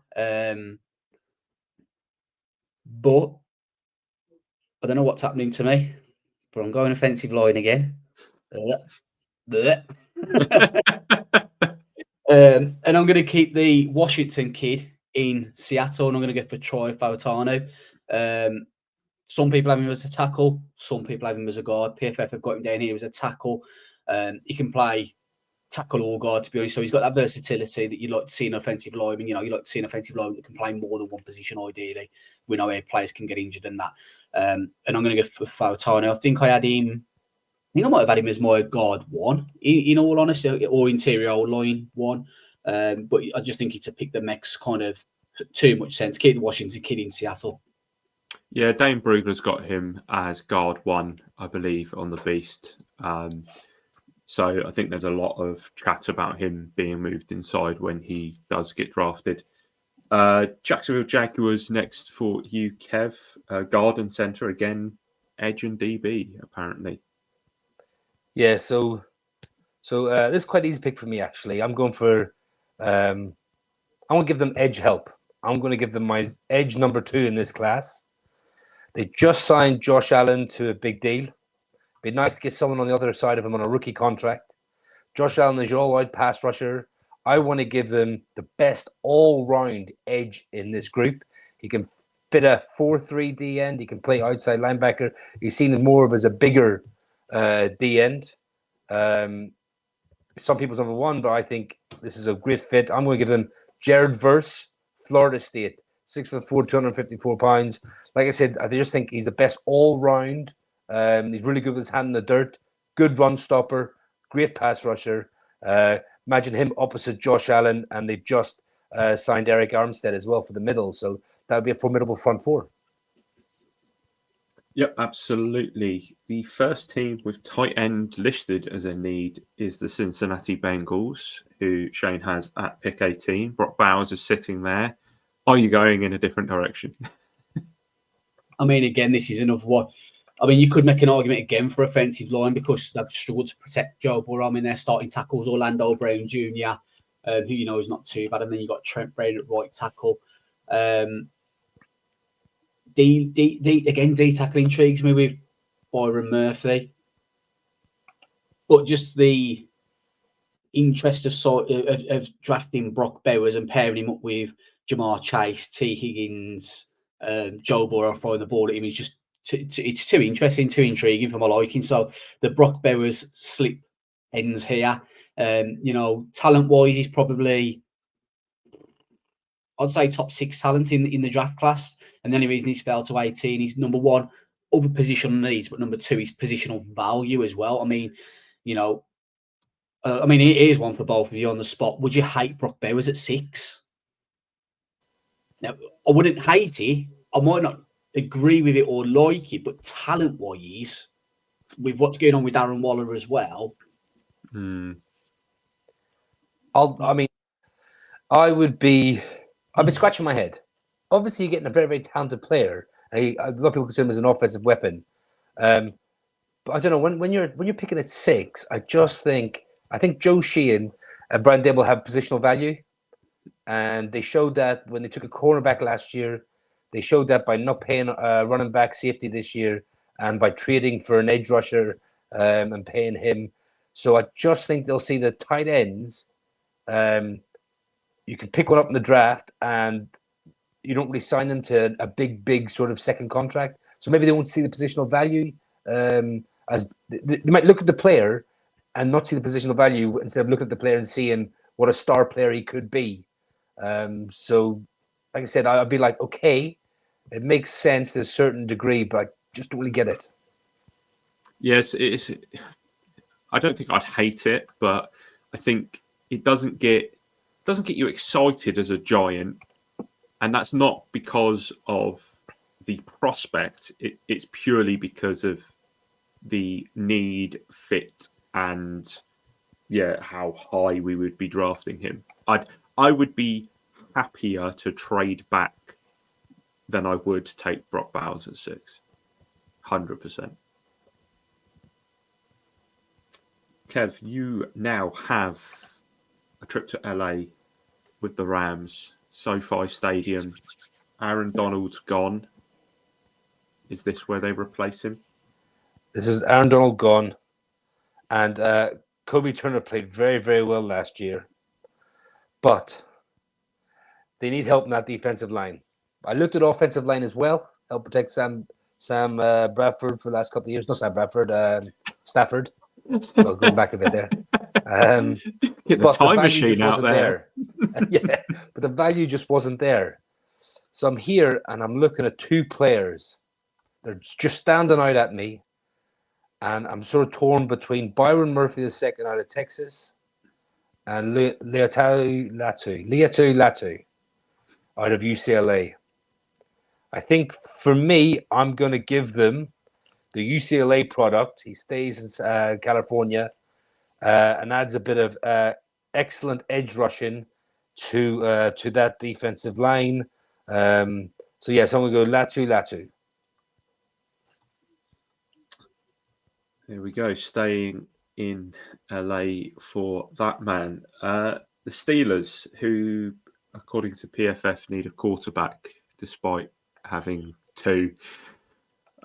But I don't know what's happening to me, but I'm going offensive line again. And I'm going to keep the Washington kid in Seattle, and I'm going to go for Troy Fautano. Some people have him as a tackle. Some people have him as a guard. PFF have got him down here as a tackle. He can play tackle or guard, to be honest. So he's got that versatility that you'd like to see in offensive lineman. You like to see an offensive lineman that can play more than one position, ideally. We know where players can get injured in that. And I'm going to go for Fautano. I think I might have had him as my guard 1, in all honesty, or interior old line 1. But I just think it's a pick that makes kind of too much sense. Keep the Washington kid in Seattle. Yeah, Dane Brugler's got him as guard 1, I believe, on the Beast. So I think there's a lot of chat about him being moved inside when he does get drafted. Jacksonville Jaguars next for you, Kev. Guard and centre again, edge and DB, apparently. Yeah, so this is quite an easy pick for me, actually. I'm going for I'm going to give them edge help. I'm going to give them my edge number 2 in this class. They just signed Josh Allen to a big deal. Be nice to get someone on the other side of him on a rookie contract. Josh Allen is your all-out pass rusher. I want to give them the best all-round edge in this group. He can fit a 4-3 D end. He can play outside linebacker. He's seen him more of as a bigger D end. Some people's number 1, but I think this is a great fit. I'm going to give them Jared Verse, Florida State, 6'4", 254 pounds. Like I said, I just think he's the best all-round. He's really good with his hand in the dirt. Good run stopper. Great pass rusher. Imagine him opposite Josh Allen, and they've just signed Eric Armstead as well for the middle. So that would be a formidable front 4. Yep, absolutely. The first team with tight end listed as a need is the Cincinnati Bengals, who Shane has at pick 18. Brock Bowers is sitting there. Are you going in a different direction? I mean, again, this is another one. I mean, you could make an argument again for offensive line because they've struggled to protect Joe Burrow. I mean, their starting tackles, Orlando Brown Jr., who is not too bad, and then you got Trent Brady at right tackle. D tackle intrigues me with Byron Murphy, but just the interest of drafting Brock Bowers and pairing him up with Jamar Chase, T Higgins, Joe Burrow throwing the ball at him is just it's too interesting, too intriguing for my liking. So the Brock Bowers slip ends here. Talent wise, he's probably, I'd say, top 6 talent in the draft class. And the only reason he's fell to 18, he's number 1, other positional needs, but number 2, he's positional value as well. I mean, here's one for both of you on the spot. Would you hate Brock Bowers at 6? Now, I wouldn't hate it. I might not agree with it or like it, but talent-wise, with what's going on with Darren Waller as well. I'd be scratching my head. Obviously, you're getting a very, very talented player. A lot of people consider him as an offensive weapon. But I don't know, when you're picking at 6, I think Joe Sheehan and Brian Dable have positional value. And they showed that when they took a cornerback last year. They showed that by not paying running back safety this year and by trading for an edge rusher and paying him. So I just think they'll see the tight ends. You can pick one up in the draft and you don't really sign them to a big sort of second contract. So maybe they won't see the positional value. As they might look at the player and not see the positional value instead of looking at the player and seeing what a star player he could be. So, like I said, I'd be like, okay, it makes sense to a certain degree, but I just don't really get it. Yes, I don't think I'd hate it, but I think it doesn't get you excited as a Giant, and that's not because of the prospect. It's purely because of the need, fit, and how high we would be drafting him. I would be happier to trade back than I would take Brock Bowers at 6. 100%. Kev, you now have a trip to LA with the Rams, SoFi Stadium. Aaron Donald's gone. Is this where they replace him? This is Aaron Donald gone. And Kobe Turner played very, very well last year. But they need help in that defensive line. I looked at offensive line as well. Help protect Sam Bradford for the last couple of years. Not Sam Bradford, Stafford. Well, going back a bit there. Get the time machine out there. Yeah, but the value just wasn't there. So I'm here and I'm looking at 2 players. They're just standing out at me. And I'm sort of torn between Byron Murphy II out of Texas and Leatu Latu out of UCLA. I think for me, I'm going to give them the UCLA product. He stays in California and adds a bit of excellent edge rushing to that defensive line. So I'm going to go Latu. There we go. Staying in LA for that man. The Steelers, who, according to PFF, need a quarterback, despite having two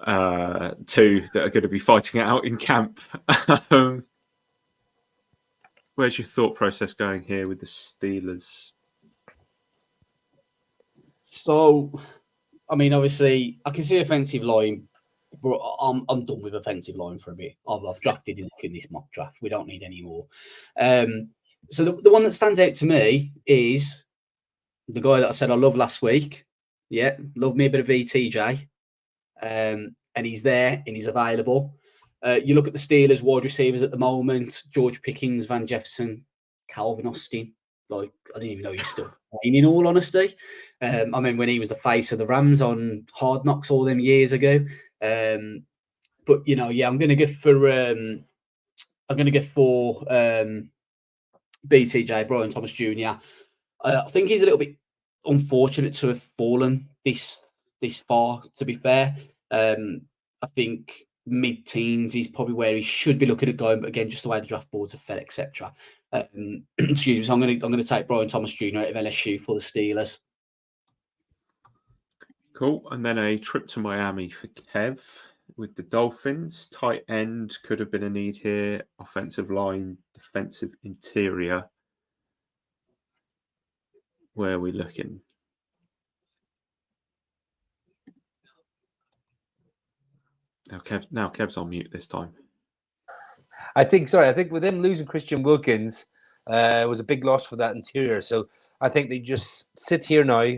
that are going to be fighting it out in camp. Where's your thought process going here with the Steelers? So, obviously, I can see offensive line, but I'm done with offensive line for a bit. I've drafted enough in this mock draft. We don't need any more. So the one that stands out to me is the guy that I said I love last week. Yeah, love me a bit of BTJ. And he's there and he's available. You look at the Steelers wide receivers at the moment: George Pickens, Van Jefferson, Calvin Austin. Like, I didn't even know he was still playing, in all honesty. When he was the face of the Rams on Hard Knocks all them years ago. But I'm going to go for BTJ, Brian Thomas Jr. I think he's a little bit unfortunate to have fallen this far, to be fair. I think mid-teens is probably where he should be looking at going, but again, just the way the draft boards have fell, etc. Excuse me. So I'm going to take Brian Thomas Jr. out of LSU for the Steelers. Cool. And then a trip to Miami for Kev with the Dolphins. Tight end could have been a need here. Offensive line, defensive interior. Where are we looking? Now Kev's on mute this time. I think with them losing Christian Wilkins, it was a big loss for that interior. So I think they just sit here now.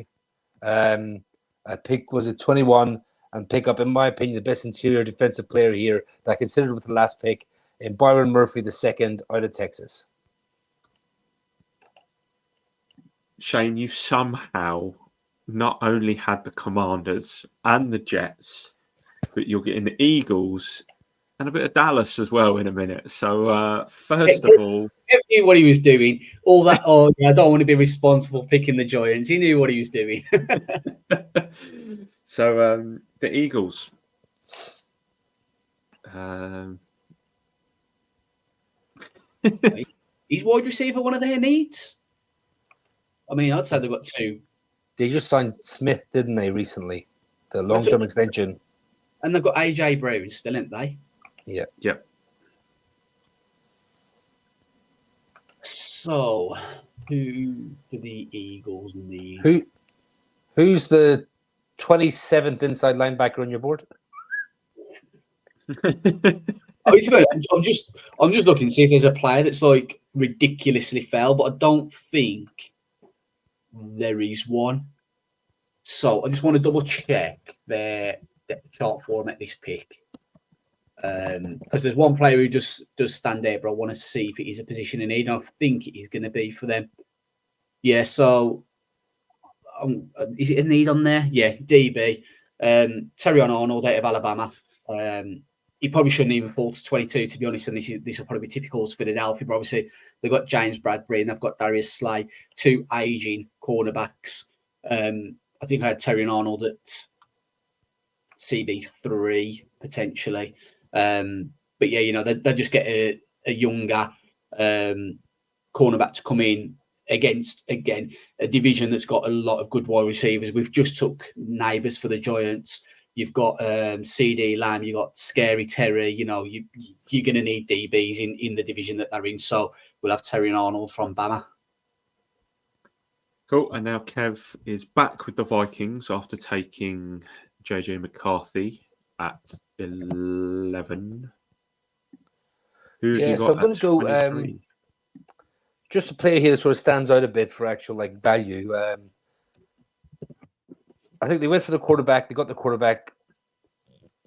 I pick was it 21 and pick up, in my opinion, the best interior defensive player here that I considered with the last pick in Byron Murphy II out of Texas. Shane, you somehow not only had the Commanders and the Jets, but you're getting the Eagles and a bit of Dallas as well in a minute. So first of all, Kev knew what he was doing. All that. Oh, yeah, I don't want to be responsible for picking the Giants. He knew what he was doing. So the Eagles. He's wide receiver one of their needs. I mean, I'd say they've got two. They just signed Smith, didn't they, recently? The long-term extension. And they've got AJ Brown still, haven't they? Yeah. Yep. So, who do the Eagles need? Who's the 27th inside linebacker on your board? I'm just looking to see if there's a player that's like ridiculously fell, but I don't think there is one. So I just want to double check their chart form at this pick. Because there's one player who does stand out, but I want to see if it is a position in need. And I think it is going to be for them. Yeah, so is it a need on there? Yeah, DB. Terrion Arnold out of Alabama. He probably shouldn't even fall to 22, to be honest. And this will probably be typical of Philadelphia. But obviously, they've got James Bradbury and they've got Darius Slay, two aging cornerbacks. I think I had Terrion Arnold at CB3 potentially. But yeah, they just get a younger cornerback to come in against, again, a division that's got a lot of good wide receivers. We've just took neighbours for the Giants. You've got CD Lamb, you've got Scary Terry. You're going to need DBs in the division that they're in. So we'll have Terrion Arnold from Bama. Cool. And now Kev is back with the Vikings after taking JJ McCarthy at 11. Who have you got? So I'm going to go just a player here that sort of stands out a bit for actual value. I think they went for the quarterback. They got the quarterback.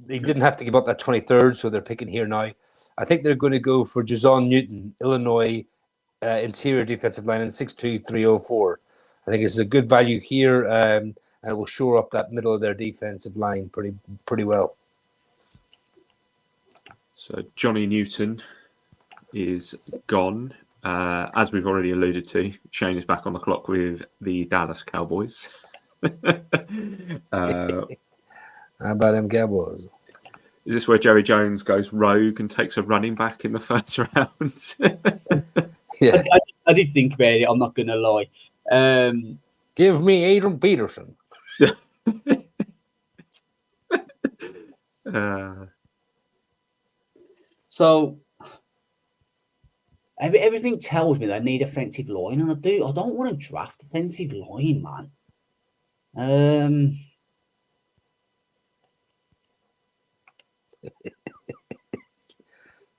They didn't have to give up that 23rd, so they're picking here now. I think they're going to go for Jason Newton, Illinois interior defensive line in 6'2", 304. I think it's a good value here, and it will shore up that middle of their defensive line pretty well. So Johnny Newton is gone. As we've already alluded to, Shane is back on the clock with the Dallas Cowboys. How about them Cowboys? Is this where Jerry Jones goes rogue and takes a running back in the first round? Yeah, I did think about it. I'm not going to lie. Give me Adrian Peterson. So everything tells me they need offensive line, and I don't want to draft offensive line, man.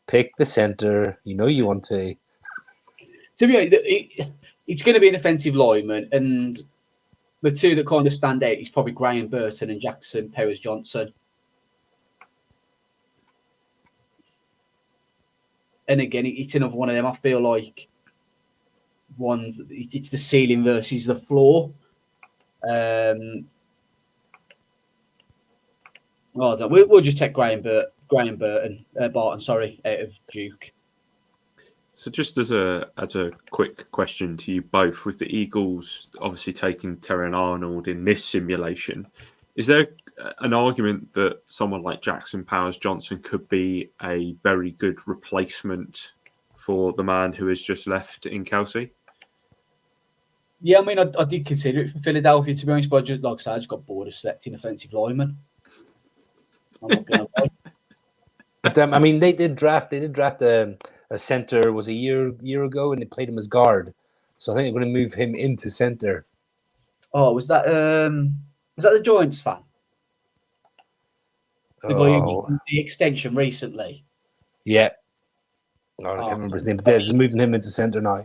Pick the center. You want to. To be honest, it's going to be an offensive lineman, and the two that kind of stand out is probably Graham Burton and Jackson Powers Johnson. And again, it's another one of them. I feel like it's the ceiling versus the floor. We'll just take Graham Barton, out of Duke. So just as a quick question to you both, with the Eagles obviously taking Terrion Arnold in this simulation, is there an argument that someone like Jackson Powers Johnson could be a very good replacement for the man who has just left in Kelsey? Yeah, I mean, I did consider it for Philadelphia, to be honest, but like I said, I just got bored of selecting offensive linemen. I'm not going to lie. But I mean, they did draft a center was a year ago, and they played him as guard. So I think they're going to move him into center. Oh, was that the Giants fan? The guy who got the extension recently. Yeah. I can't remember his name, but they're moving him into center now.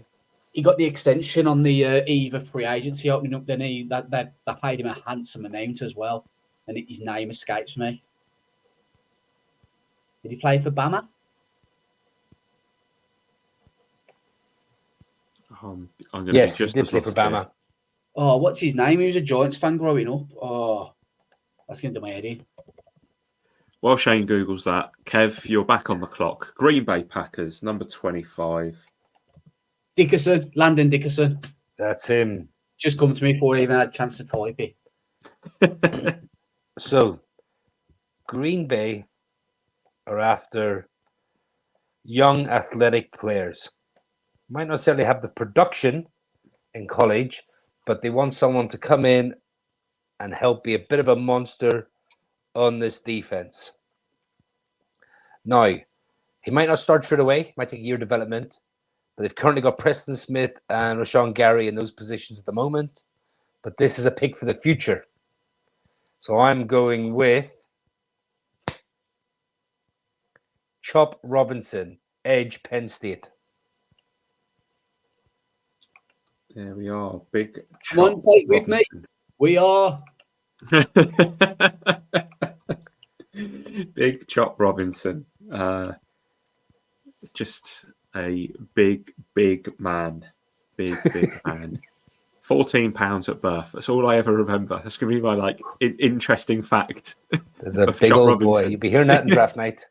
He got the extension on the eve of free agency opening up. Then they paid him a handsome amount as well, and his name escapes me. Did he play for Bama? Yes, he did play for Bama. Oh, what's his name? He was a Giants fan growing up. Oh, that's going to do my head in. While Shane Googles that, Kev, you're back on the clock. Green Bay Packers, number 25. Dickerson, Landon Dickerson. That's him. Just come to me before I even had a chance to type it. So, Green Bay are after young athletic players. Might not necessarily have the production in college, but they want someone to come in and help be a bit of a monster on this defense. Now, he might not start straight away, might take a year development, but they've currently got Preston Smith and Rashawn Gary in those positions at the moment. But this is a pick for the future. So I'm going with Chop Robinson, edge, Penn State. There we are. Big Chop Come on, take with me. We are. Big Chop Robinson. Just a big man. Big man. 14 pounds at birth. That's all I ever remember. That's going to be my interesting fact. There's a big old Robinson. Boy. You'll be hearing that in draft night.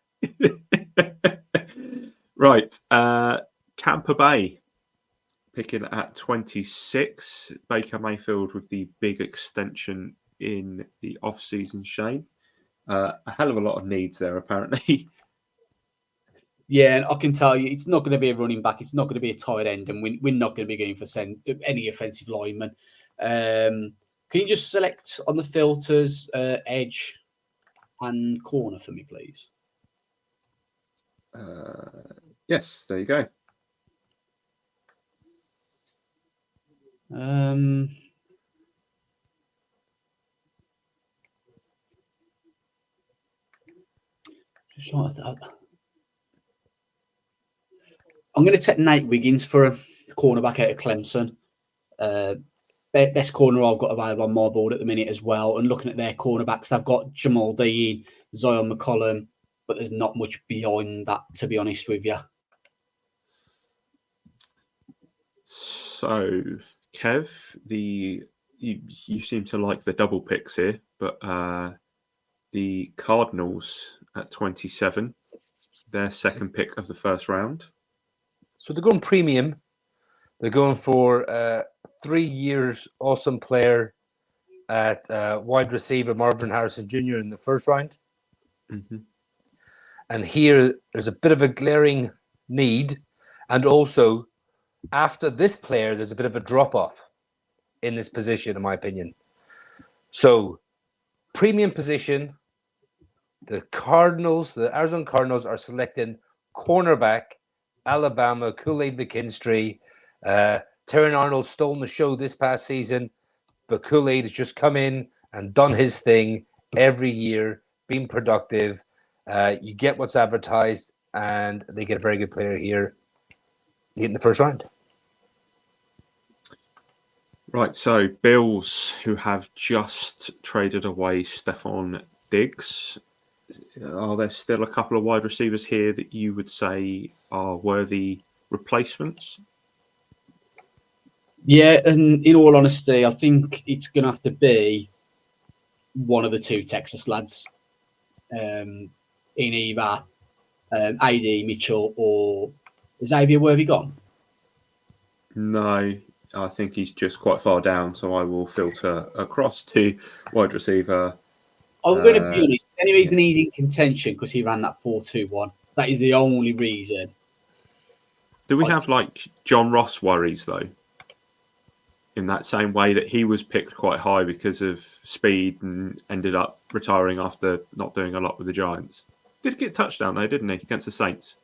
Right. Tampa Bay picking at 26. Baker Mayfield with the big extension in the off-season, Shane. A hell of a lot of needs there, apparently. Yeah, and I can tell you, it's not going to be a running back. It's not going to be a tight end, and we're not going to be going for any offensive lineman. Can you just select on the filters edge and corner for me, please? Yes, there you go. Just trying to I'm going to take Nate Wiggins for a cornerback out of Clemson. Best corner I've got available on my board at the minute as well. And looking at their cornerbacks, they've got Jamal Dean, Zion McCollum, but there's not much beyond that, to be honest with you. So, Kev, you seem to like the double picks here, but the Cardinals at 27, their second pick of the first round. So they're going premium. They're going for 3 years awesome player at wide receiver Marvin Harrison Jr. in the first round. Mm-hmm. And here there's a bit of a glaring need. And also, after this player, there's a bit of a drop-off in this position, in my opinion. So, premium position, the Arizona Cardinals are selecting cornerback, Alabama, Kool-Aid McKinstry. Terran Arnold stole the show this past season, but Kool-Aid has just come in and done his thing every year, been productive. You get what's advertised, and they get a very good player here in the first round. Right, so Bills, who have just traded away Stephon Diggs, are there still a couple of wide receivers here that you would say are worthy replacements? Yeah, and in all honesty, I think it's going to have to be one of the two Texas lads in either A.D. Mitchell or Xavier. Where have you gone? No, I think he's just quite far down, so I will filter across to wide receiver. I'm going to be honest. The only reason he's in contention because he ran that 4.21. That is the only reason. Do we have like John Ross worries though? In that same way that he was picked quite high because of speed and ended up retiring after not doing a lot with the Giants. Did get a touchdown though, didn't he, against the Saints?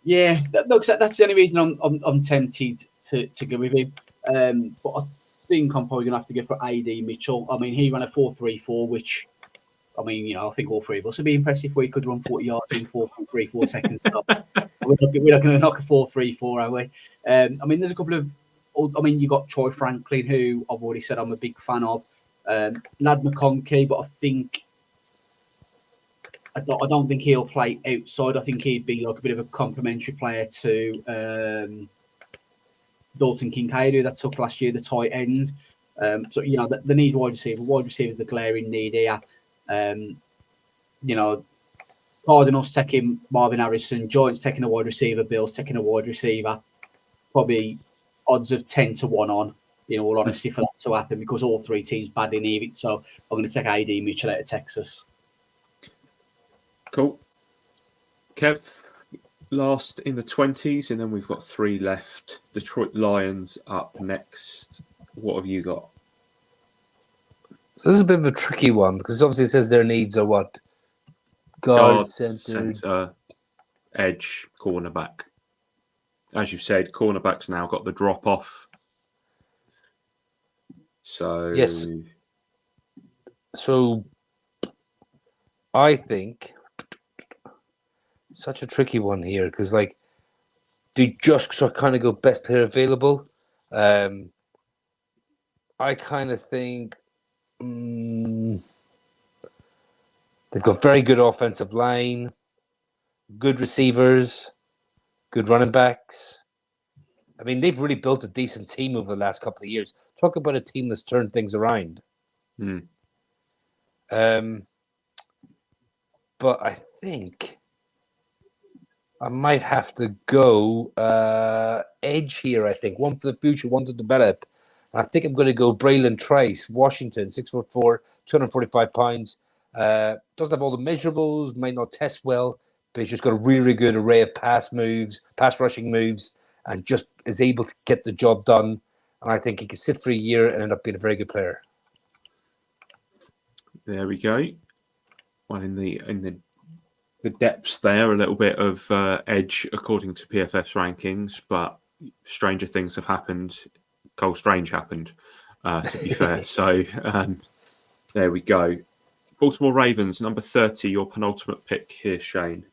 Yeah, that's the only reason I'm tempted to go with him. But I think I'm probably going to have to go for AD Mitchell. I mean, he ran a 4.34, which, I mean, you know, I think all three of us would be impressed if we could run 40 yards in 4.34 seconds. So we're not going to knock a 4.34, are we? I mean, there's a couple of, I mean, you got Troy Franklin, who I've already said I'm a big fan of. Lad McConkey, but I think I don't think he'll play outside. I think he'd be like a bit of a complementary player to Dalton Kincaid, who that took last year, the tight end. So, you know, the need wide receiver. Wide receiver is the glaring need here. You know, Cardinals taking Marvin Harrison, Giants taking a wide receiver, Bills taking a wide receiver. Probably odds of 10 to 1 on, in all honesty, for that to happen because all three teams badly need it. So I'm going to take AD Mitchell out of Texas. Cool. Kev, last in the 20s, and then we've got 3 left. Detroit Lions up next. What have you got? So this is a bit of a tricky one because obviously it says their needs are what? Guard, center, edge, cornerback. As you said, cornerback's now got the drop off. So yes. So I think such a tricky one here because, like, do you just sort of kind of go best player available? I kind of think they've got very good offensive line, good receivers, good running backs. I mean, they've really built a decent team over the last couple of years. Talk about a team that's turned things around. But I think I might have to go edge here, I think. One for the future, one to develop. I think I'm going to go Braylon Trice, Washington, 6'4", 245 pounds. Doesn't have all the measurables, might not test well, but he's just got a really good array of pass rushing moves, and just is able to get the job done. And I think he could sit for a year and end up being a very good player. There we go. One in the depths there, a little bit of edge according to PFF's rankings, but stranger things have happened. Cole Strange happened, to be fair. So there we go. Baltimore Ravens, number 30, your penultimate pick here, Shane.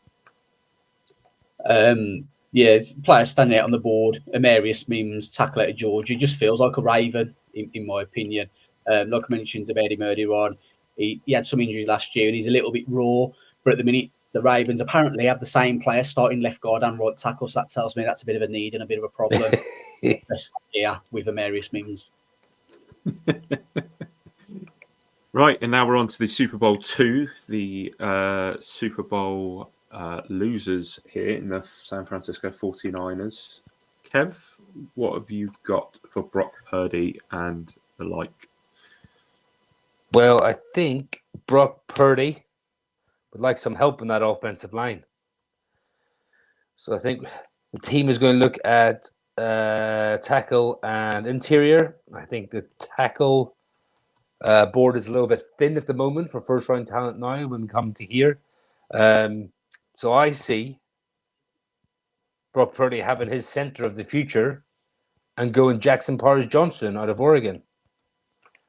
Yeah, player standing out on the board. Amarius Mims, tackle out of Georgia. He just feels like a Raven, in my opinion. Like I mentioned about him earlier on, he had some injuries last year and he's a little bit raw. But at the minute, the Ravens apparently have the same player starting left guard and right tackle. So that tells me that's a bit of a need and a bit of a problem. Yeah, with Amarius Mims. Right, and now we're on to the Super Bowl 2, the Super Bowl losers here in the San Francisco 49ers. Kev, what have you got for Brock Purdy and the like? Well, I think Brock Purdy would like some help in that offensive line. So I think the team is going to look at tackle and interior. I think the tackle board is a little bit thin at the moment for first-round talent now when we come to here. So I see Brock Purdy having his center of the future and going Jackson Powers-Johnson out of Oregon,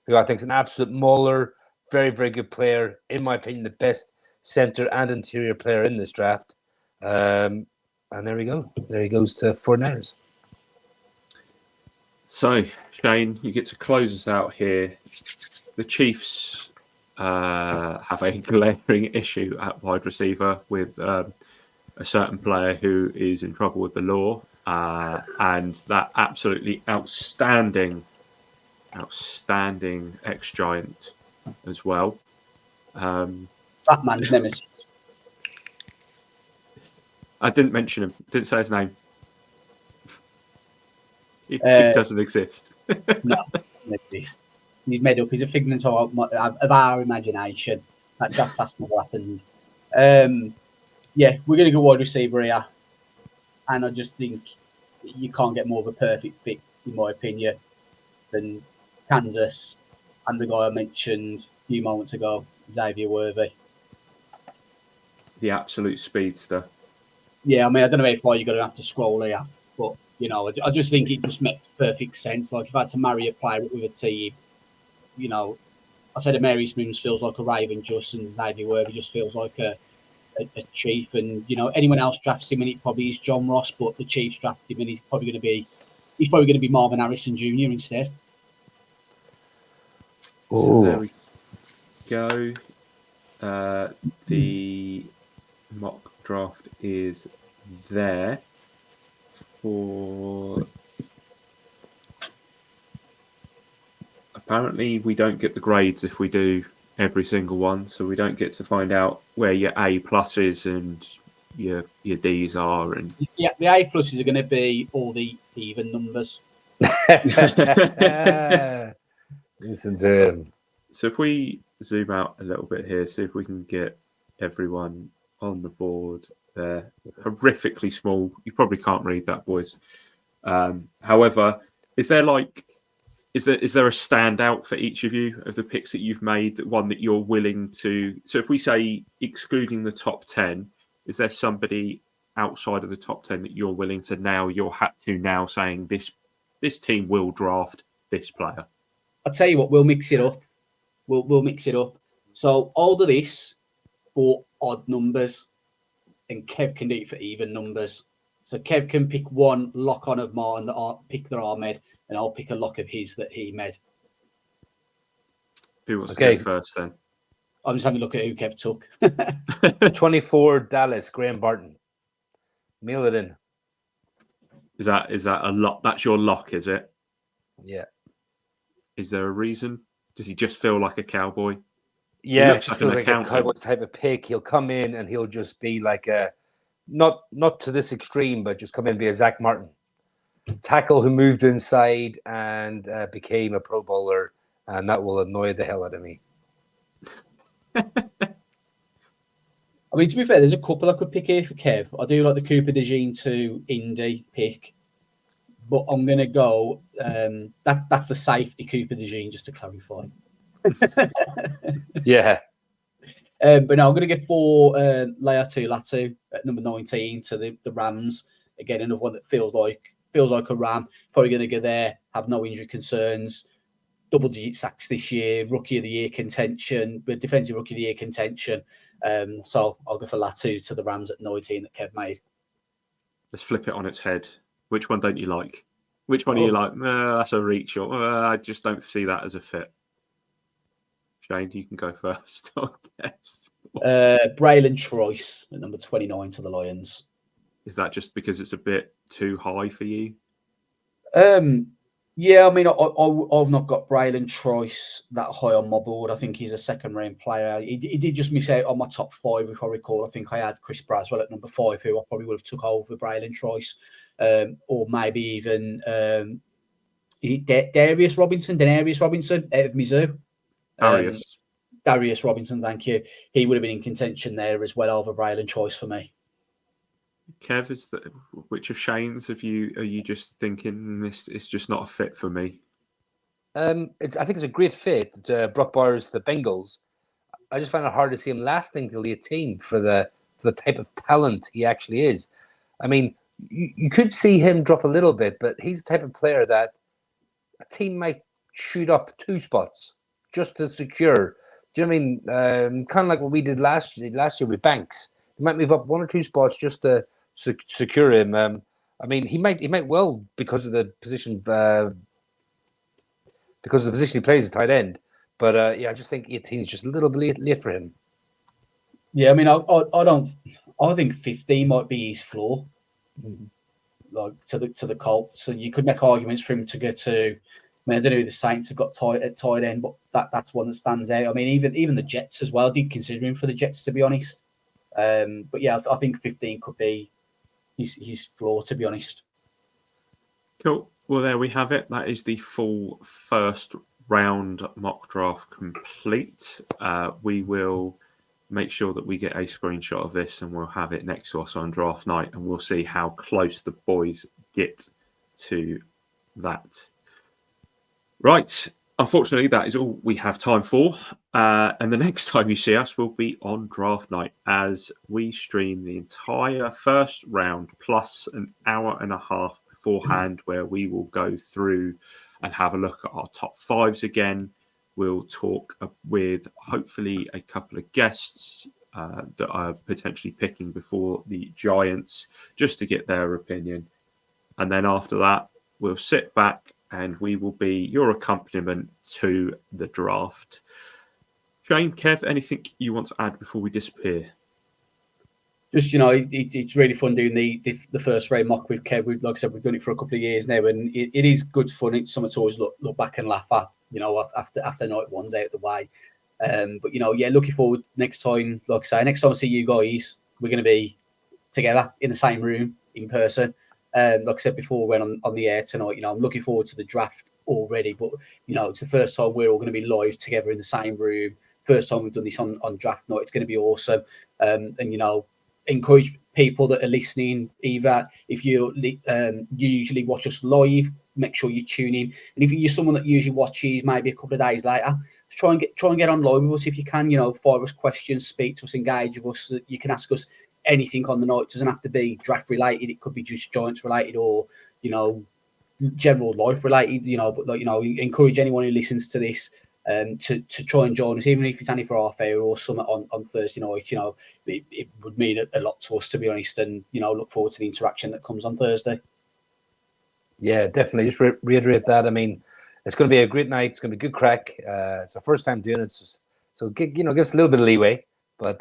who I think is an absolute mauler, very, very good player. In my opinion, the best center and interior player in this draft. And there we go. There he goes to 49ers. So, Shane, you get to close us out here. The Chiefs have a glaring issue at wide receiver with a certain player who is in trouble with the law, and that absolutely outstanding ex-Giant as well. That man's nemesis. I didn't mention him. Didn't say his name. He doesn't exist. No, doesn't exist. He's made up. He's a figment of our imagination. That draft has never happened. Yeah, we're going to go wide receiver here. and I just think you can't get more of a perfect fit, in my opinion, than Kansas and the guy I mentioned a few moments ago, Xavier Worthy. The absolute speedster. Yeah, I mean, I don't know how far you're going to have to scroll here, but, you know, I just think it just makes perfect sense. Like, if I had to marry a player with a team, you know, I said Amarius Mims feels like a Raven just, and Xavier Worthy just feels like a Chief. And, you know, anyone else drafts him and it probably is John Ross, but the Chiefs draft him and he's probably going to be Marvin Harrison Jr. instead. So there we go. The mock draft is there for. Apparently, we don't get the grades if we do every single one, so we don't get to find out where your A pluses and your D's are. And yeah, the A pluses are going to be all the even numbers. Listen to him. So if we zoom out a little bit here, see if we can get everyone on the board there. Horrifically small. You probably can't read that, boys. However, is there a standout for each of you of the picks that you've made, one that you're willing to? So if we say excluding the top 10, is there somebody outside of the top 10 that you're willing to now, you're hat to now saying this team will draft this player? I'll tell you what, we'll mix it up. We'll mix it up. So I'll do this for odd numbers, and Kev can do it for even numbers. So Kev can pick one lock on of mine that I'll pick that I made, and I'll pick a lock of his that he made. Who wants to go first then? I'm just having a look at who Kev took. 24 Dallas, Graham Barton. Mail it in. Is that a lock? That's your lock, is it? Yeah. Is there a reason? Does he just feel like a cowboy? Yeah, it just feels like a cowboy type of pick. He'll come in and he'll just be like a not to this extreme, but just come in and be a Zach Martin tackle who moved inside and became a Pro Bowler, and that will annoy the hell out of me. I mean, to be fair, there's a couple I could pick here for Kev. I do like the Cooper DeJean to Indy pick, but I'm going to go. That's the safety Cooper DeJean, just to clarify. Yeah. But no, I'm going to get for Laiatu Latu at number 19 to the Rams. Again, another one that feels like a Ram. Probably going to go there, have no injury concerns. Double-digit sacks this year, Rookie of the Year contention, Defensive Rookie of the Year contention. So I'll go for Latu to the Rams at 19 that Kev made. Let's flip it on its head. Which one don't you like? Which one are you like? That's a reach, or I just don't see that as a fit. Shane, you can go first. Braylon Troyce at number 29 to the Lions. Is that just because it's a bit too high for you? Yeah, I mean, I've not got Braylon Troyce that high on my board. I think he's a second-round player. He did just miss out on my top 5, if I recall. I think I had Chris Braswell at number 5, who I probably would have took over Braylon Troyce, or maybe even is it Denarius Robinson out of Mizzou? Darius Robinson, thank you. He would have been in contention there as well over Braylon Troyce for me. Kev, which of Shane's are you just thinking this is just not a fit for me? I think it's a great fit. Brock Bowers, the Bengals. I just find it hard to see him lasting till the 18 for the type of talent he actually is. I mean, you could see him drop a little bit, but he's the type of player that a team might shoot up 2 spots just to secure. Do you know what I mean? Kind of like what we did last year with Banks. They might move up 1 or 2 spots just to secure him. I mean, he might well because of the position he plays at tight end. But I just think 18 is just a little bit late for him. Yeah, I mean, I think 15 might be his floor, like to the Colts. So you could make arguments for him to go to. I mean, I don't know who the Saints have got at tight end, but that's one that stands out. I mean, even the Jets as well did consider him for the Jets, to be honest. But yeah, I think 15 could be his floor, to be honest. Cool. Well, there we have it. That is the full first round mock draft complete. We will make sure that we get a screenshot of this and we'll have it next to us on draft night, and we'll see how close the boys get to that. Right. Unfortunately, that is all we have time for. And the next time you see us will be on draft night, as we stream the entire first round plus an hour and a half beforehand, where we will go through and have a look at our top fives again. We'll talk with hopefully a couple of guests that are potentially picking before the Giants, just to get their opinion. And then after that, we'll sit back and we will be your accompaniment to the draft. Shane, Kev, anything you want to add before we disappear? Just, it's really fun doing the first round mock with Kev. Like I said, we've done it for a couple of years now, and it is good fun. It's something to always look back and laugh at, after night one's out of the way. But looking forward next time. Like I say, next time I see you guys, we're going to be together in the same room in person. Like I said before, when on the air tonight, I'm looking forward to the draft already. But it's the first time we're all going to be live together in the same room. First time we've done this on draft night. It's going to be awesome. And encourage people that are listening, either if you usually watch us live, make sure you tune in. And if you're someone that usually watches maybe a couple of days later, try and get online with us if you can. Fire us questions, speak to us, engage with us. You can ask us anything on the night. It doesn't have to be draft related. It could be just Giants related, or general life related. But encourage anyone who listens to this to try and join us, even if it's only for half hour or something on Thursday night. It would mean a lot to us, to be honest, and look forward to the interaction that comes on Thursday. Yeah, definitely. Just reiterate that. I mean, it's going to be a great night. It's going to be good crack. It's our first time doing it, so give us a little bit of leeway, but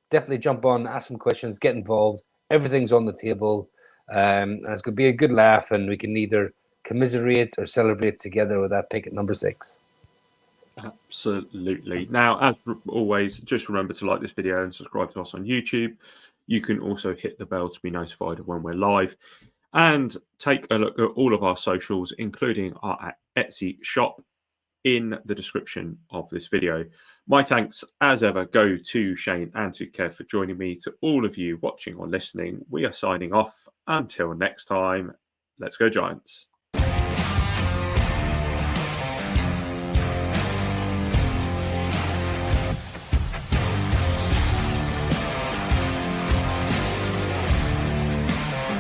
definitely jump on, ask some questions, get involved. Everything's on the table, and it's going to be a good laugh, and we can either commiserate or celebrate together with that pick at number 6. Absolutely. Now, as always, just remember to like this video and subscribe to us on YouTube. You can also hit the bell to be notified of when we're live, and take a look at all of our socials, including our Etsy shop, in the description of this video. My thanks, as ever, go to Shane and to Kev for joining me. To all of you watching or listening, we are signing off. Until next time, let's go Giants.